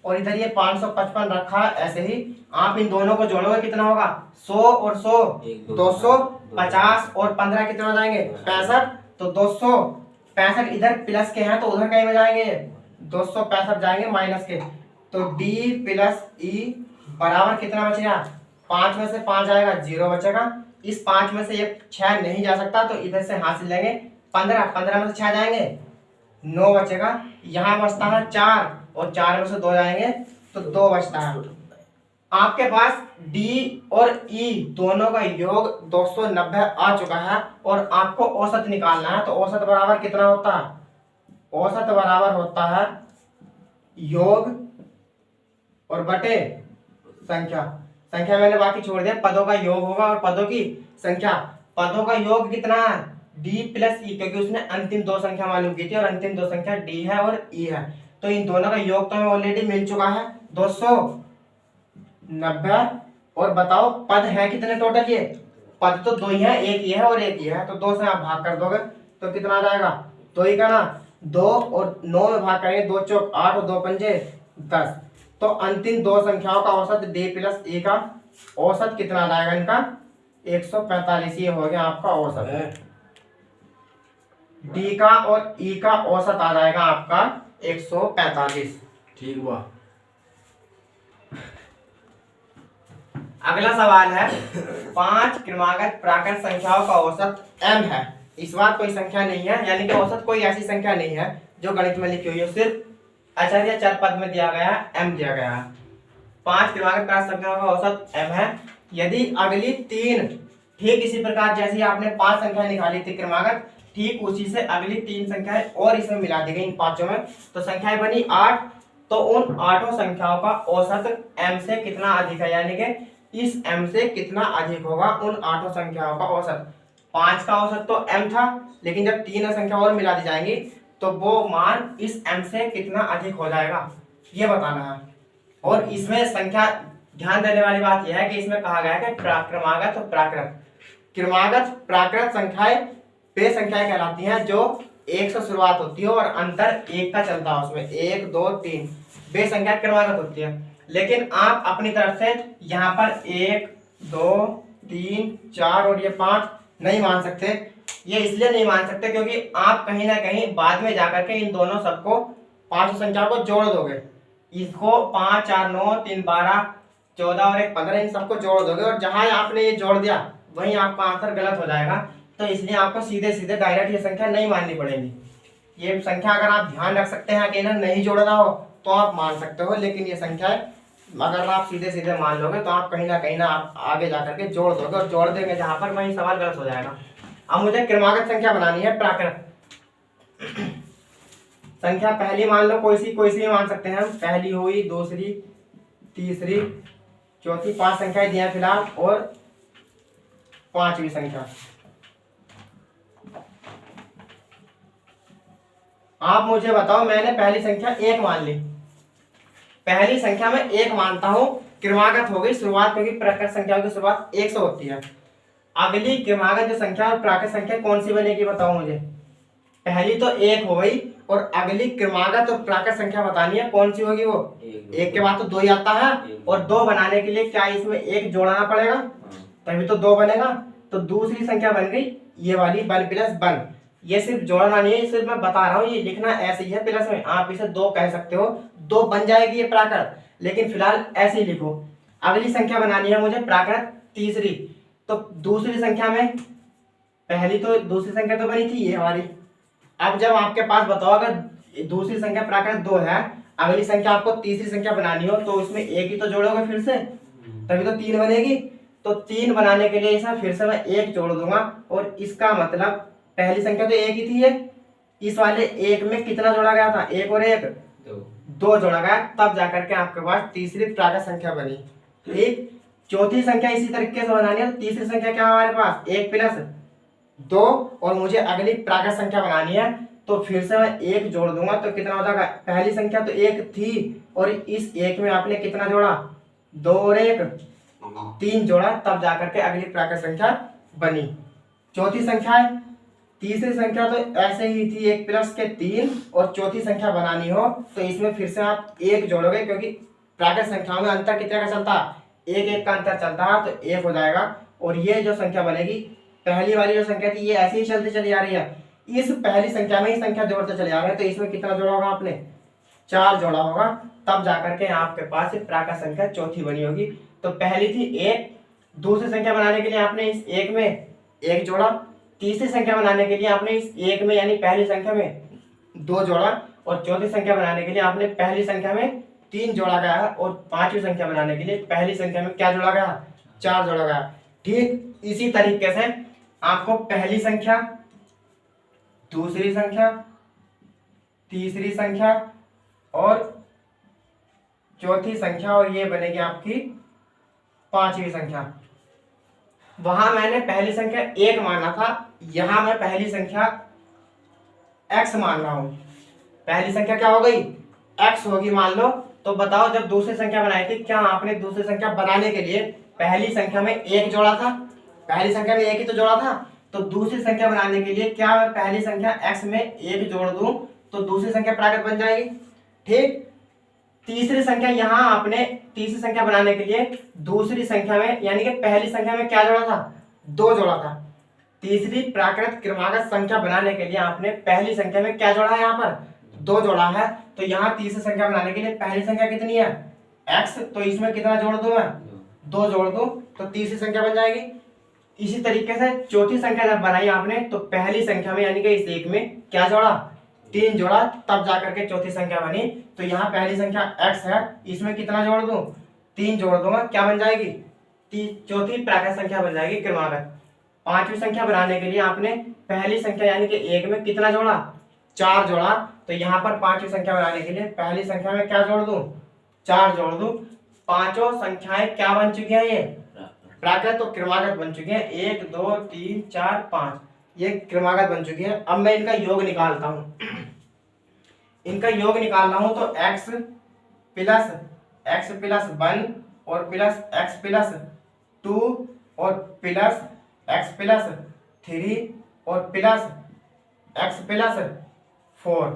और इधर ये 555 रखा है। ऐसे ही आप इन दोनों को जोड़ोगे कितना होगा 100 और 100 250 और 15 कितना हो जाएंगे 65। तो 265 इधर प्लस के हैं तो उधर कहीं में जाएंगे 265 जाएंगे माइनस के। तो डी प्लस ई बराबर कितना बचेगा 5 में से 5 जाएगा 0 बचेगा। इस 5 में से ये 6 नहीं जा सकता तो इधर से हासिल लेंगे 15 में से 6 जाएंगे 9 बचेगा। यहाँ बचता है 4 और 4 में से 2 जाएंगे तो 2 बचता है। आपके पास D और E दोनों का योग 290 आ चुका है और आपको औसत निकालना है। तो औसत बराबर कितना होता है, औसत बराबर होता है योग और बटे संख्या। संख्या मैंने बाकी छोड़ दिया, पदों का योग होगा और पदों की संख्या। पदों का योग कितना है D प्लस ई, क्योंकि उसने अंतिम 2 संख्या मालूम की थी और अंतिम 2 संख्या D है और E है। तो इन दोनों का योग तो हमें ऑलरेडी मिल चुका है 290। और बताओ पद है कितने टोटल, ये पद तो 2 ही है, एक ये है और एक ये है। तो 2 से आप भाग कर दोगे तो कितना आ जाएगा 2 ही का ना 2 और 9 में भाग करेंगे 2 चौक 8 और 2 पंजे 10। तो अंतिम 2 संख्याओं का औसत D प्लस E का औसत कितना आ जाएगा इनका 145। ये हो गया आपका औसत। D का और E का औसत आ जाएगा आपका 145। ठीक हुआ। अगला सवाल है 5 क्रमागत प्राकृत संख्याओं का औसत m है। इस बार कोई संख्या नहीं है, यानी कि औसत कोई ऐसी संख्या नहीं है जो गणित में लिखी हुई है, सिर्फ अचर या चर पद में दिया गया है, m दिया गया है। 5 क्रमागत प्राकृत संख्याओं का औसत m है। यदि अगली 3 ठीक इसी प्रकार जैसी आपने 5 संख्या निकाली थी क्रमागत, ठीक उसी से अगली 3 संख्याएं और इसमें मिला दी गई इन पांचों में, तो संख्याएं बनी 8। तो उन 8 संख्याओं का औसत m से कितना अधिक है, यानी कि इस m से कितना अधिक होगा उन 8 संख्याओं का औसत। 5 का औसत तो m था, लेकिन जब 3 संख्या और मिला दी जाएंगी तो वो मान इस m से कितना अधिक हो जाएगा, ये बताना है। और इसमें संख्या ध्यान देने वाली बात यह है कि इसमें कहा गया है कि क्रमागत और प्राकृत। क्रमागत प्राकृत संख्याएं वे संख्याएं कहलाती हैं जो 1 से शुरुआत होती है और अंतर 1 का चलता है, उसमें 1 2 3 वे संख्या क्रमागत होती है। लेकिन आप अपनी तरफ से यहाँ पर 1 2 3 4 और ये 5 नहीं मान सकते। ये इसलिए नहीं मान सकते क्योंकि आप कहीं ना कहीं बाद में जाकर के इन दोनों सबको 5 संख्या को जोड़ दोगे। इसको 5 4 9 3 12 14 और 1 15 इन सबको जोड़ दोगे, और जहां आपने ये जोड़ दिया वहीं आपका आंसर गलत हो जाएगा। तो इसलिए आपको सीधे सीधे डायरेक्ट ये संख्या नहीं माननी पड़ेगी। ये संख्या अगर आप ध्यान रख सकते हैं कि इन्हें नहीं जोड़ना हो तो आप मान सकते हो, लेकिन ये संख्या अगर आप सीधे सीधे मान लोगे तो आप कहीं ना आप आगे जाकर के जोड़ दोगे, और जोड़ देंगे जहां पर वहीं सवाल गलत हो जाएगा। अब मुझे क्रमागत संख्या बनानी है प्राकृत संख्या। पहली मान लो, कोई सी मान सकते हैं हम। पहली हुई, दूसरी, तीसरी, चौथी, 5 संख्याएं दी हैं फिलहाल, और 5वीं संख्या। आप मुझे बताओ, मैंने पहली संख्या 1 मान ली, पहली संख्या में 1 मानता हूं, क्रमागत हो गई शुरुआत, क्योंकि प्राकृत संख्याओं की शुरुआत 1 से होती है। अगली क्रमागत जो संख्या और प्राकृत संख्या कौन सी बनेगी बताओ मुझे। पहली तो 1 हो गई, और अगली क्रमागत और प्राकृत संख्या बतानी है कौन सी होगी वो। 1 के बाद तो 2 ही आता है, और 2 बनाने के लिए क्या इसमें 1 जोड़ना पड़ेगा, तभी तो 2 बनेगा। तो दूसरी संख्या बन गई ये वाली 1 + 1। ये सिर्फ जोड़ना नहीं है, सिर्फ मैं बता रहा हूँ, ये लिखना ऐसे ही है प्लस में। आप इसे 2 कह सकते हो, 2 बन जाएगी ये प्राकृत, लेकिन फिलहाल ऐसे ही लिखो। अगली संख्या बनानी है मुझे प्राकृत तीसरी। तो दूसरी संख्या में, पहली तो दूसरी संख्या तो बनी थी ये हमारी। अब जब आपके पास बताओ अगर दूसरी संख्या प्राकृत 2 है, अगली संख्या आपको तीसरी संख्या बनानी हो, तो उसमें 1 ही तो जोड़ोगे फिर से, तभी तो 3 बनेगी। तो 3 बनाने के लिए इसमें फिर से मैं 1 जोड़ दूंगा, और इसका मतलब पहली संख्या तो 1 ही थी, ये इस वाले 1 में कितना जोड़ा गया था, 1 और 1 2 जोड़ा गया, तब जाकर के आपके पास तीसरी प्राकृत संख्या बनी। ठीक, चौथी संख्या इसी तरीके से बनानी है। तो तीसरी संख्या क्या है हमारे पास, 1 + 2, और मुझे अगली प्राकृत संख्या बनानी है, तो फिर से मैं 1 जोड़ दूंगा, तो कितना हो जाएगा। पहली संख्या तो 1 थी, और इस 1 में आपने कितना जोड़ा, 2 और 1 3 जोड़ा, तब जाकर के अगली प्राकृत संख्या बनी। चौथी संख्या है, तीसरी संख्या तो ऐसे ही थी 1 + 3, और चौथी संख्या बनानी हो तो इसमें फिर से आप 1 जोड़ोगे, क्योंकि प्राकृत संख्याओं में अंतर कितने का चलता है, 1 का अंतर चलता है, तो 1 हो जाएगा। और ये जो संख्या बनेगी, पहली वाली जो संख्या थी ये ऐसे ही चलती चली आ रही है, इस पहली संख्या में ही संख्या जोड़ते चले आ रहे हैं, तो इसमें कितना जोड़ा होगा आपने, 4 जोड़ा होगा, तब जाकर के आपके पास प्राकृत संख्या चौथी बनी होगी। तो पहली थी 1, दूसरी संख्या बनाने के लिए आपने इस 1 में 1 जोड़ा, तीसरी संख्या बनाने के लिए आपने इस 1 में यानी पहली संख्या में 2 जोड़ा, और चौथी संख्या बनाने के लिए आपने पहली संख्या में 3 जोड़ा गया है, और 5वीं संख्या बनाने के लिए पहली संख्या में क्या जोड़ा गया, 4 जोड़ा गया। ठीक इसी तरीके से आपको पहली संख्या, दूसरी संख्या, तीसरी संख्या और चौथी संख्या, और ये बनेगी आपकी 5वीं संख्या। वहां मैंने पहली संख्या 1 माना था, यहां मैं पहली संख्या x मान रहा हूं। पहली संख्या क्या हो गई, x होगी मान लो। तो बताओ, जब दूसरी संख्या बनाई थी, क्या आपने दूसरी संख्या बनाने के लिए पहली संख्या में 1 जोड़ा था, पहली संख्या में 1 ही तो जोड़ा था। तो दूसरी संख्या बनाने के लिए क्या मैं पहली संख्या x में 1 जोड़ दूं तो दूसरी संख्या प्राकृत बन जाएगी। ठीक, तीसरी संख्या, यहां आपने तीसरी संख्या बनाने के लिए दूसरी संख्या में यानी कि पहली संख्या में क्या जोड़ा था, 2 जोड़ा था। तीसरी प्राकृत क्रमागत संख्या बनाने के लिए आपने पहली संख्या में क्या जोड़ा है, यहाँ पर 2 जोड़ा है, तो यहाँ तीसरी संख्या बनाने के लिए पहली संख्या कितनी है x, तो इसमें कितना जोड़ दूं मैं 2 जोड़ दूं तो तीसरी संख्या बन जाएगी। इसी तरीके से चौथी संख्या जब बनाई आपने तो पहली संख्या में यानी कि इस एक में क्या जोड़ा 3 जोड़ा, तब जाकर के चौथी संख्या बनी। तो यहाँ पहली संख्या x है, इसमें कितना जोड़ दूं 3 जोड़ दूंगा, क्या बन जाएगी चौथी प्राकृत संख्या बन जाएगी क्रमागत। पांचवी संख्या बनाने के लिए आपने पहली संख्या यानी कि एक में कितना जोड़ा 4 जोड़ा, तो यहाँ पर पांचवी संख्या बनाने के लिए पहली संख्या में क्या जोड़ दूं 4 जोड़ दूं। पांचों संख्याएं क्या बन चुकी हैं, ये प्राकृत तो क्रमागत बन चुकी हैं, 1 2 3 4 5 ये क्रमागत बन चुकी है। अब मैं इनका योग निकालता हूँ। इनका योग निकालना हूं तो x प्लस 1 और प्लस x प्लस 2 और प्लस x प्लस 3 और plus x plus 4,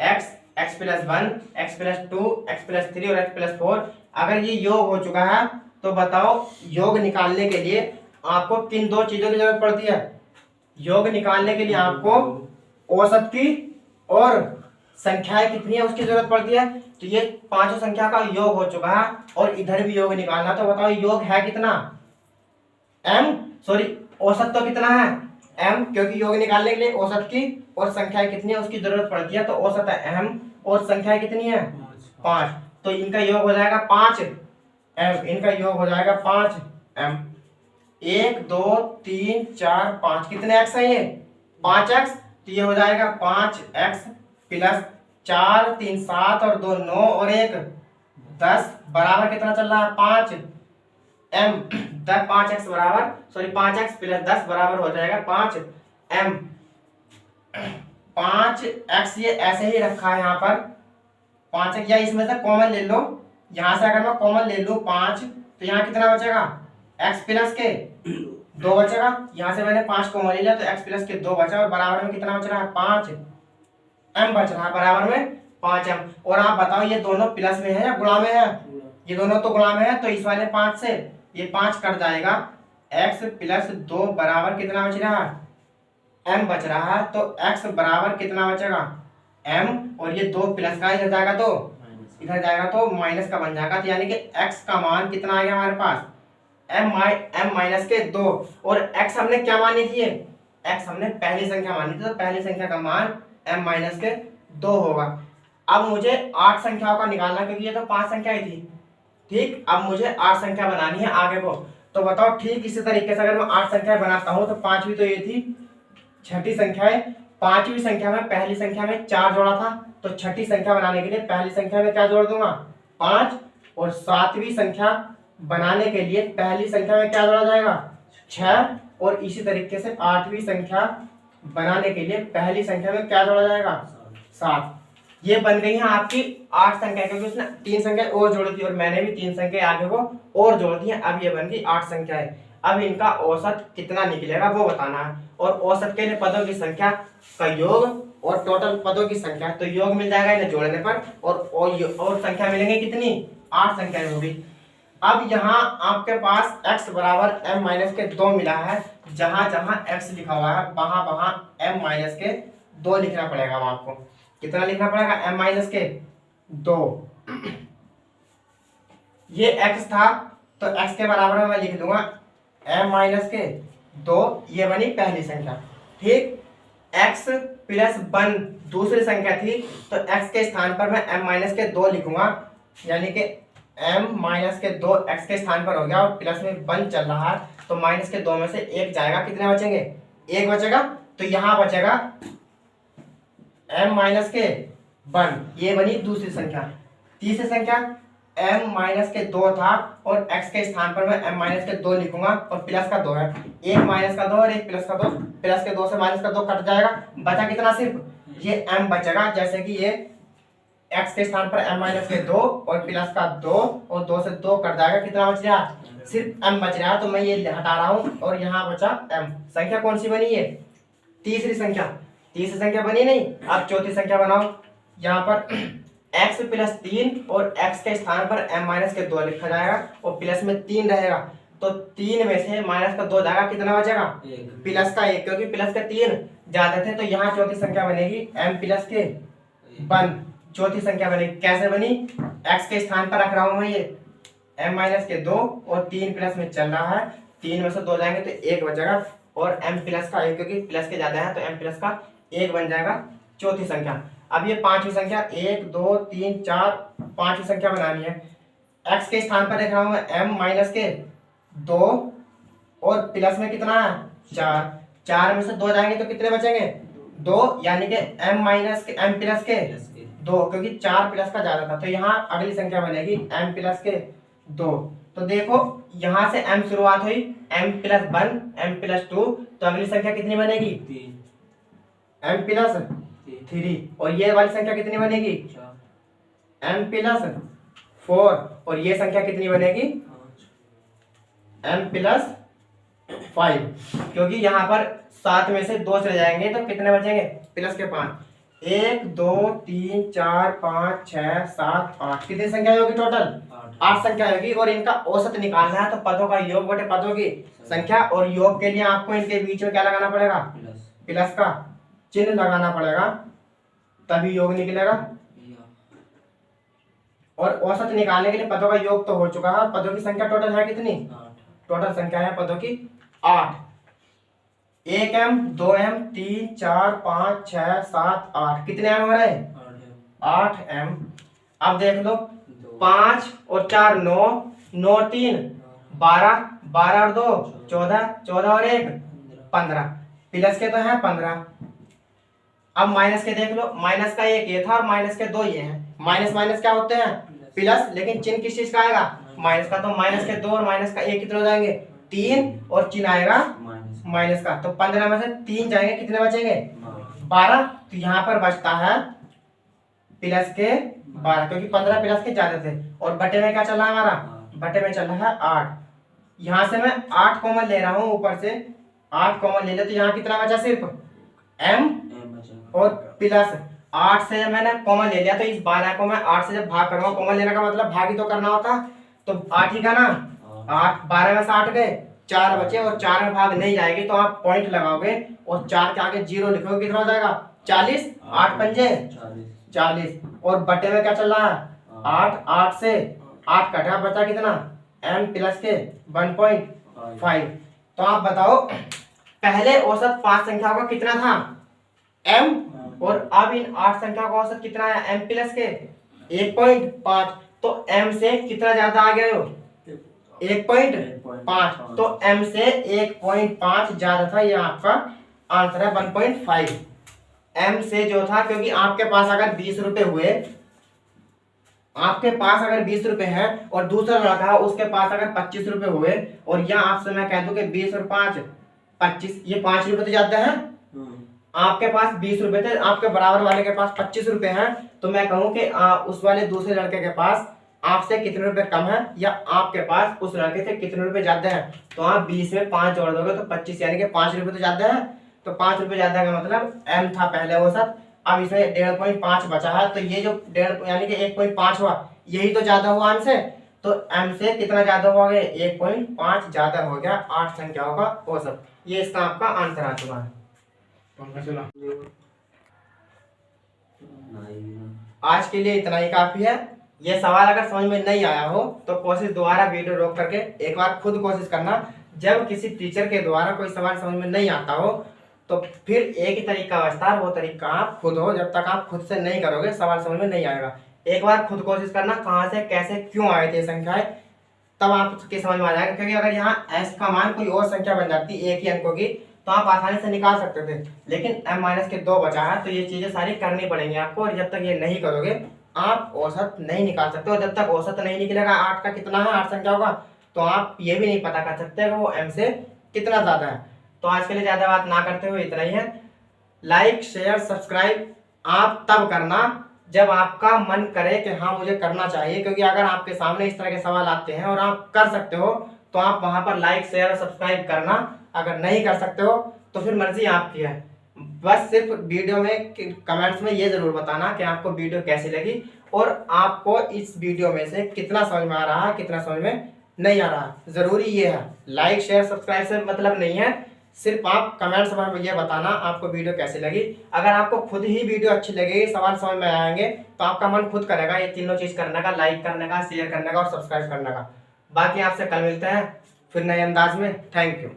x plus 1 x plus 2 x plus 3 और x प्लस 4। अगर ये योग हो चुका है तो बताओ योग निकालने के लिए आपको किन दो चीजों की जरूरत पड़ती है। योग निकालने के लिए आपको औसत की और संख्याएं कितनी है उसकी जरूरत पड़ती है। तो ये पांचों संख्या का योग हो चुका है और इधर भी योग निकालना, तो बताओ योग है कितना औसत तो कितना है m, क्योंकि योग निकालने के लिए औसत की और संख्याएं कितनी है उसकी जरूरत पड़ती है। तो औसत है m और संख्याएं कितनी है 5, तो इनका योग हो जाएगा 5m, इनका योग हो जाएगा 5m। 1 2 3 4 5 कितने x है ये 5x, तो ये हो जाएगा 5x प्लस 4 3 7 और 2 9 और 1 10 बराबर कितना चल रहा है 5m। 5x बराबर 5x प्लस 10 बराबर हो जाएगा 5m। 5x ये ऐसे ही रखा है यहाँ पर 5x, या इसमें से कॉमन ले लो, यहाँ से अगर मैं कॉमन ले लूँ 5 तो यहाँ कितना बचेगा x प्लस के 2 बचेगा। यहाँ से मैंने 5 कॉमन ले लिया तो x प्लस के 2 बचा और बराबर में कितना बच रहा है 5m बच रहा है, बराबर में 5m। और आप बताओ ये दोनों प्लस में है या गुणा में है, ये दोनों तो गुणा में है, तो इस वाले 5 से ये 5 कट जाएगा, x प्लस 2 बराबर कितना बच रहा है m बच रहा है। तो x बराबर कितना बचेगा m, और ये 2 प्लस का इधर जाएगा तो इधर जाएगा तो माइनस का बन जाएगा। तो यानी कि x का मान कितना आ गया हमारे पास m माइनस के 2, और x हमने क्या मानी थी, x हमने पहली संख्या मानी थी, तो पहली संख्या का मान m माइनस के 2 होगा। अब मुझे 8 संख्याओं का निकालना, क्योंकि ये तो 5 संख्याएं थी, ठीक। अब मुझे 8 संख्या बनानी है आगे को, तो बताओ ठीक इसी तरीके से अगर मैं 8 संख्या बनाता हूँ तो पांचवी तो ये थी, छठी संख्या है, पांचवी संख्या में पहली संख्या में 4 जोड़ा था, तो छठी संख्या बनाने के लिए पहली संख्या में क्या जोड़ दूंगा 5, और सातवीं संख्या बनाने के लिए पहली संख्या में क्या जोड़ा जाएगा 6, और इसी तरीके से आठवीं संख्या बनाने के लिए पहली संख्या में क्या जोड़ा जाएगा 7। ये बन गई है आपकी 8 संख्या, क्योंकि उसने 3 संख्या और जोड़ी थी और मैंने भी 3 संख्या आगे को और जोड़ दी है। अब ये बन गई 8 संख्याएं। अब इनका औसत कितना निकलेगा वो बताना है, और औसत के लिए पदों की संख्या का योग और टोटल पदों की संख्या, तो योग मिल जाएगा इन्हें जोड़ने पर, और संख्या मिलेंगे कितनी 8 संख्याएं होगी। अब यहाँ आपके पास x बराबर m माइनस के 2 मिला है, जहां जहां x लिखा हुआ है वहां वहां m माइनस के 2 लिखना पड़ेगा। आपको कितना लिखना पड़ेगा m माइनस के 2। ये x था तो x के बराबर में मैं लिख दूंगा m माइनस के 2, ये बनी पहली संख्या, ठीक। x प्लस 1 दूसरी संख्या थी, तो x के स्थान पर मैं m माइनस के 2 लिखूंगा, यानी कि m माइनस के 2 x के स्थान पर हो गया, और प्लस में 1 चल रहा है, तो माइनस के 2 में से 1 जाएगा, कितने बचेंगे 1 बचेगा, तो यहाँ बचेगा m माइनस के 1, ये बनी दूसरी संख्या। तीसरी संख्या m माइनस के 2 था और x के स्थान पर मैं m माइनस के 2 लिखूंगा, और प्लस का 2 है, 1 माइनस का 2 और 1 प्लस का 2, प्लस के 2 से माइनस का 2 कट जाएगा, बचा कितना सिर्फ ये m बचेगा, जैसे कि ये x के स्थान पर m माइनस के 2 और प्लस का 2 और 2 से 2 कट जाएगा, कितना बच रहा सिर्फ m बच रहा है, तो मैं ये हटा रहा हूँ और यहाँ बचा m। संख्या कौन सी बनी है तीसरी संख्या बनी नहीं। अब चौथी संख्या बनाओ, यहाँ पर x प्लस 3 और x के स्थान पर m माइनस के 2 लिखा जाएगा और प्लस में 3 रहेगा, तो 3 में से माइनस का 2 जाएगा, कितना बचेगा प्लस का 1, क्योंकि प्लस के 3 जाते थे, तो यहाँ चौथी संख्या बनेगी m प्लस के 1 चौथी संख्या बनेगी। कैसे बनी? x के स्थान पर रख रहा हूं मैं ये m माइनस के 2 और 3 प्लस में चल रहा है, 3 में से 2 जाएंगे तो 1 बचेगा और m प्लस का 1 क्योंकि प्लस के ज्यादा है तो m प्लस का 1 बन जाएगा चौथी संख्या। अब ये पांचवी संख्या 1 2 3 4 पांचवी संख्या बनानी है। x के स्थान पर रख रहा हूं मैं m माइनस के 2 और प्लस में कितना है 4, 4 में से 2 जाएंगे तो कितने बचेंगे 2, यानी कि m माइनस के m प्लस के 2 क्योंकि 4 प्लस का ज्यादा था तो यहाँ अगली संख्या बनेगी m प्लस के 2। तो देखो यहाँ से m शुरुआत हुई m प्लस 1 m प्लस 2 तो अगली संख्या कितनी बनेगी m प्लस 3 और ये वाली संख्या कितनी बनेगी m प्लस 4 और ये संख्या कितनी बनेगी m प्लस 5 क्योंकि यहाँ पर 7 में से 2 चले जाएंगे तो कितने बचेंगे प्लस के 5, 1 2 3 4 5 6 7 8 कितनी संख्या होगी टोटल 8 संख्या होगी और इनका औसत निकालना है तो पदों का योग बटे पदों की संख्या और योग के लिए आपको इनके बीच में क्या लगाना पड़ेगा प्लस का चिन्ह लगाना पड़ेगा तभी योग निकलेगा। और औसत निकालने के लिए पदों का योग तो हो चुका है, पदों की संख्या टोटल है कितनी 8 टोटल संख्या है पदों की 8, 1m 2m 3 4 5 6 7 8 कितने m हो रहे हैं 8m। अब देख लो 5 और 4 9 9 और 3 12 12 और 2 14 14 और 1 15 प्लस के तो है 15। अब माइनस के देख लो, माइनस का एक ये था और माइनस के 2 ये हैं। माइनस माइनस क्या होते हैं प्लस, लेकिन चिन्ह किस चीज का आएगा माइनस का, तो माइनस के 2 और माइनस का 1 कितने हो जाएंगे 3 और चिन्ह आएगा माइनस का, तो 15 में से 3 जाएंगे कितने बचेंगे 12। तो यहाँ पर बचता है प्लस के 12 क्योंकि 15 प्लस के ज्यादा थे और बटे में क्या चल रहा है हमारा बटे में चल रहा है 8। यहाँ से मैं 8 कॉमन ले रहा हूँ, ऊपर से 8 कॉमन ले ले तो यहाँ कितना बचा सिर्फ m और प्लस 8 से मैंने कॉमन ले लिया तो इस 12 को मैं 8 से जब भाग करूंगा, कॉमन लेने का मतलब भाग ही तो करना होता, तो 8 ही का ना 8 12 में से 8 गए 4 बचे और 4 में भाग नहीं जाएगी तो आप पॉइंट लगाओगे और 4 के आगे 0 लिखोगे कितना हो जाएगा 40, 8 पंजे 40 और बटे में क्या चल रहा है 8, 8 से 8 कटा बचा कितना m प्लस के 1.5। तो आप बताओ पहले औसत 5 संख्याओं का कितना था m और अब इन 8 संख्या का औसत कितना है m प्लस के 1.5, तो m से कितना ज्यादा आ गया हो 1.5, तो m से 1.5 ज्यादा था, ये आपका आंसर है 1.5 m से जो था, क्योंकि आपके पास अगर 20 रुपए हुए, आपके पास अगर 20 रुपए है और दूसरा लड़का उसके पास अगर 25 रुपए हुए और यहाँ आपसे मैं कह दूं कि 20 और 5 25, ये 5 रुपए तो ज्यादा है, आपके पास 20 रुपए थे, आपके बराबर वाले के पास 25 रुपए हैं, तो मैं कहूं कि उस वाले दूसरे लड़के के पास आपसे कितने रुपए कम है या आपके पास उस लड़के से कितने रुपए ज्यादा है, तो आप 20 में 5 जोड़ दोगे तो 25, यानी कि 5 रुपए तो ज्यादा है, तो 5 रुपए ज्यादा का मतलब m था पहले औसत, अब इसमें 1.5 बचा है, तो ये जो 1.5 यानी कि 1.5 हुआ, यही तो ज्यादा हुआ m से, तो m से कितना ज्यादा हुआ गया 1.5 ज्यादा हो गया 8 संख्याओं का औसत। ये इसका आपका आंसर आ चुका है। आज के लिए इतना ही काफी है। ये सवाल अगर समझ में नहीं आया हो तो कोशिश दोबारा वीडियो रोक करके एक बार खुद कोशिश करना। जब किसी टीचर के द्वारा कोई सवाल समझ में नहीं आता हो तो फिर एक ही तरीका बचता है, वो तरीका आप खुद हो, जब तक आप खुद से नहीं करोगे सवाल समझ में नहीं आएगा। एक बार खुद कोशिश करना कहाँ से कैसे क्यों आए थे संख्याएं, तब आपके समझ में आ जाएगा। क्योंकि अगर यहाँ s का मान कोई और संख्या बन जाती एक ही अंकों की तो आप आसानी से निकाल सकते थे, लेकिन m माइनस के 2 बचा है, तो ये चीजें सारी करनी पड़ेंगी आपको, और जब तक ये नहीं करोगे आप औसत नहीं निकाल सकते। और जब तक औसत नहीं निकलेगा 8 का कितना है 8 संख्याओं का, तो आप ये भी नहीं पता कर सकते वो m से कितना ज्यादा है। तो आज के लिए ज्यादा बात ना करते हुए इतना ही है। लाइक शेयर सब्सक्राइब आप तब करना जब आपका मन करे कि हाँ मुझे करना चाहिए, क्योंकि अगर आपके सामने इस तरह के सवाल आते हैं और आप कर सकते हो तो आप वहां पर लाइक शेयर और सब्सक्राइब करना। अगर नहीं कर सकते हो तो फिर मर्जी आपकी है। बस सिर्फ वीडियो में कमेंट्स में ये जरूर बताना कि आपको वीडियो कैसी लगी और आपको इस वीडियो में से कितना समझ में आ रहा है कितना समझ में नहीं आ रहा। जरूरी ये है, लाइक शेयर सब्सक्राइब से मतलब नहीं है, सिर्फ आप कमेंट्स में ये बताना आपको वीडियो कैसी लगी। अगर आपको खुद ही वीडियो अच्छी लगेगी, सवाल समझ में आएंगे, तो आपका मन खुद करेगा ये तीनों चीज़ करने का, लाइक करने का, शेयर करने का और सब्सक्राइब करने का। बाकी आपसे कल मिलते हैं फिर नए अंदाज में। Thank you.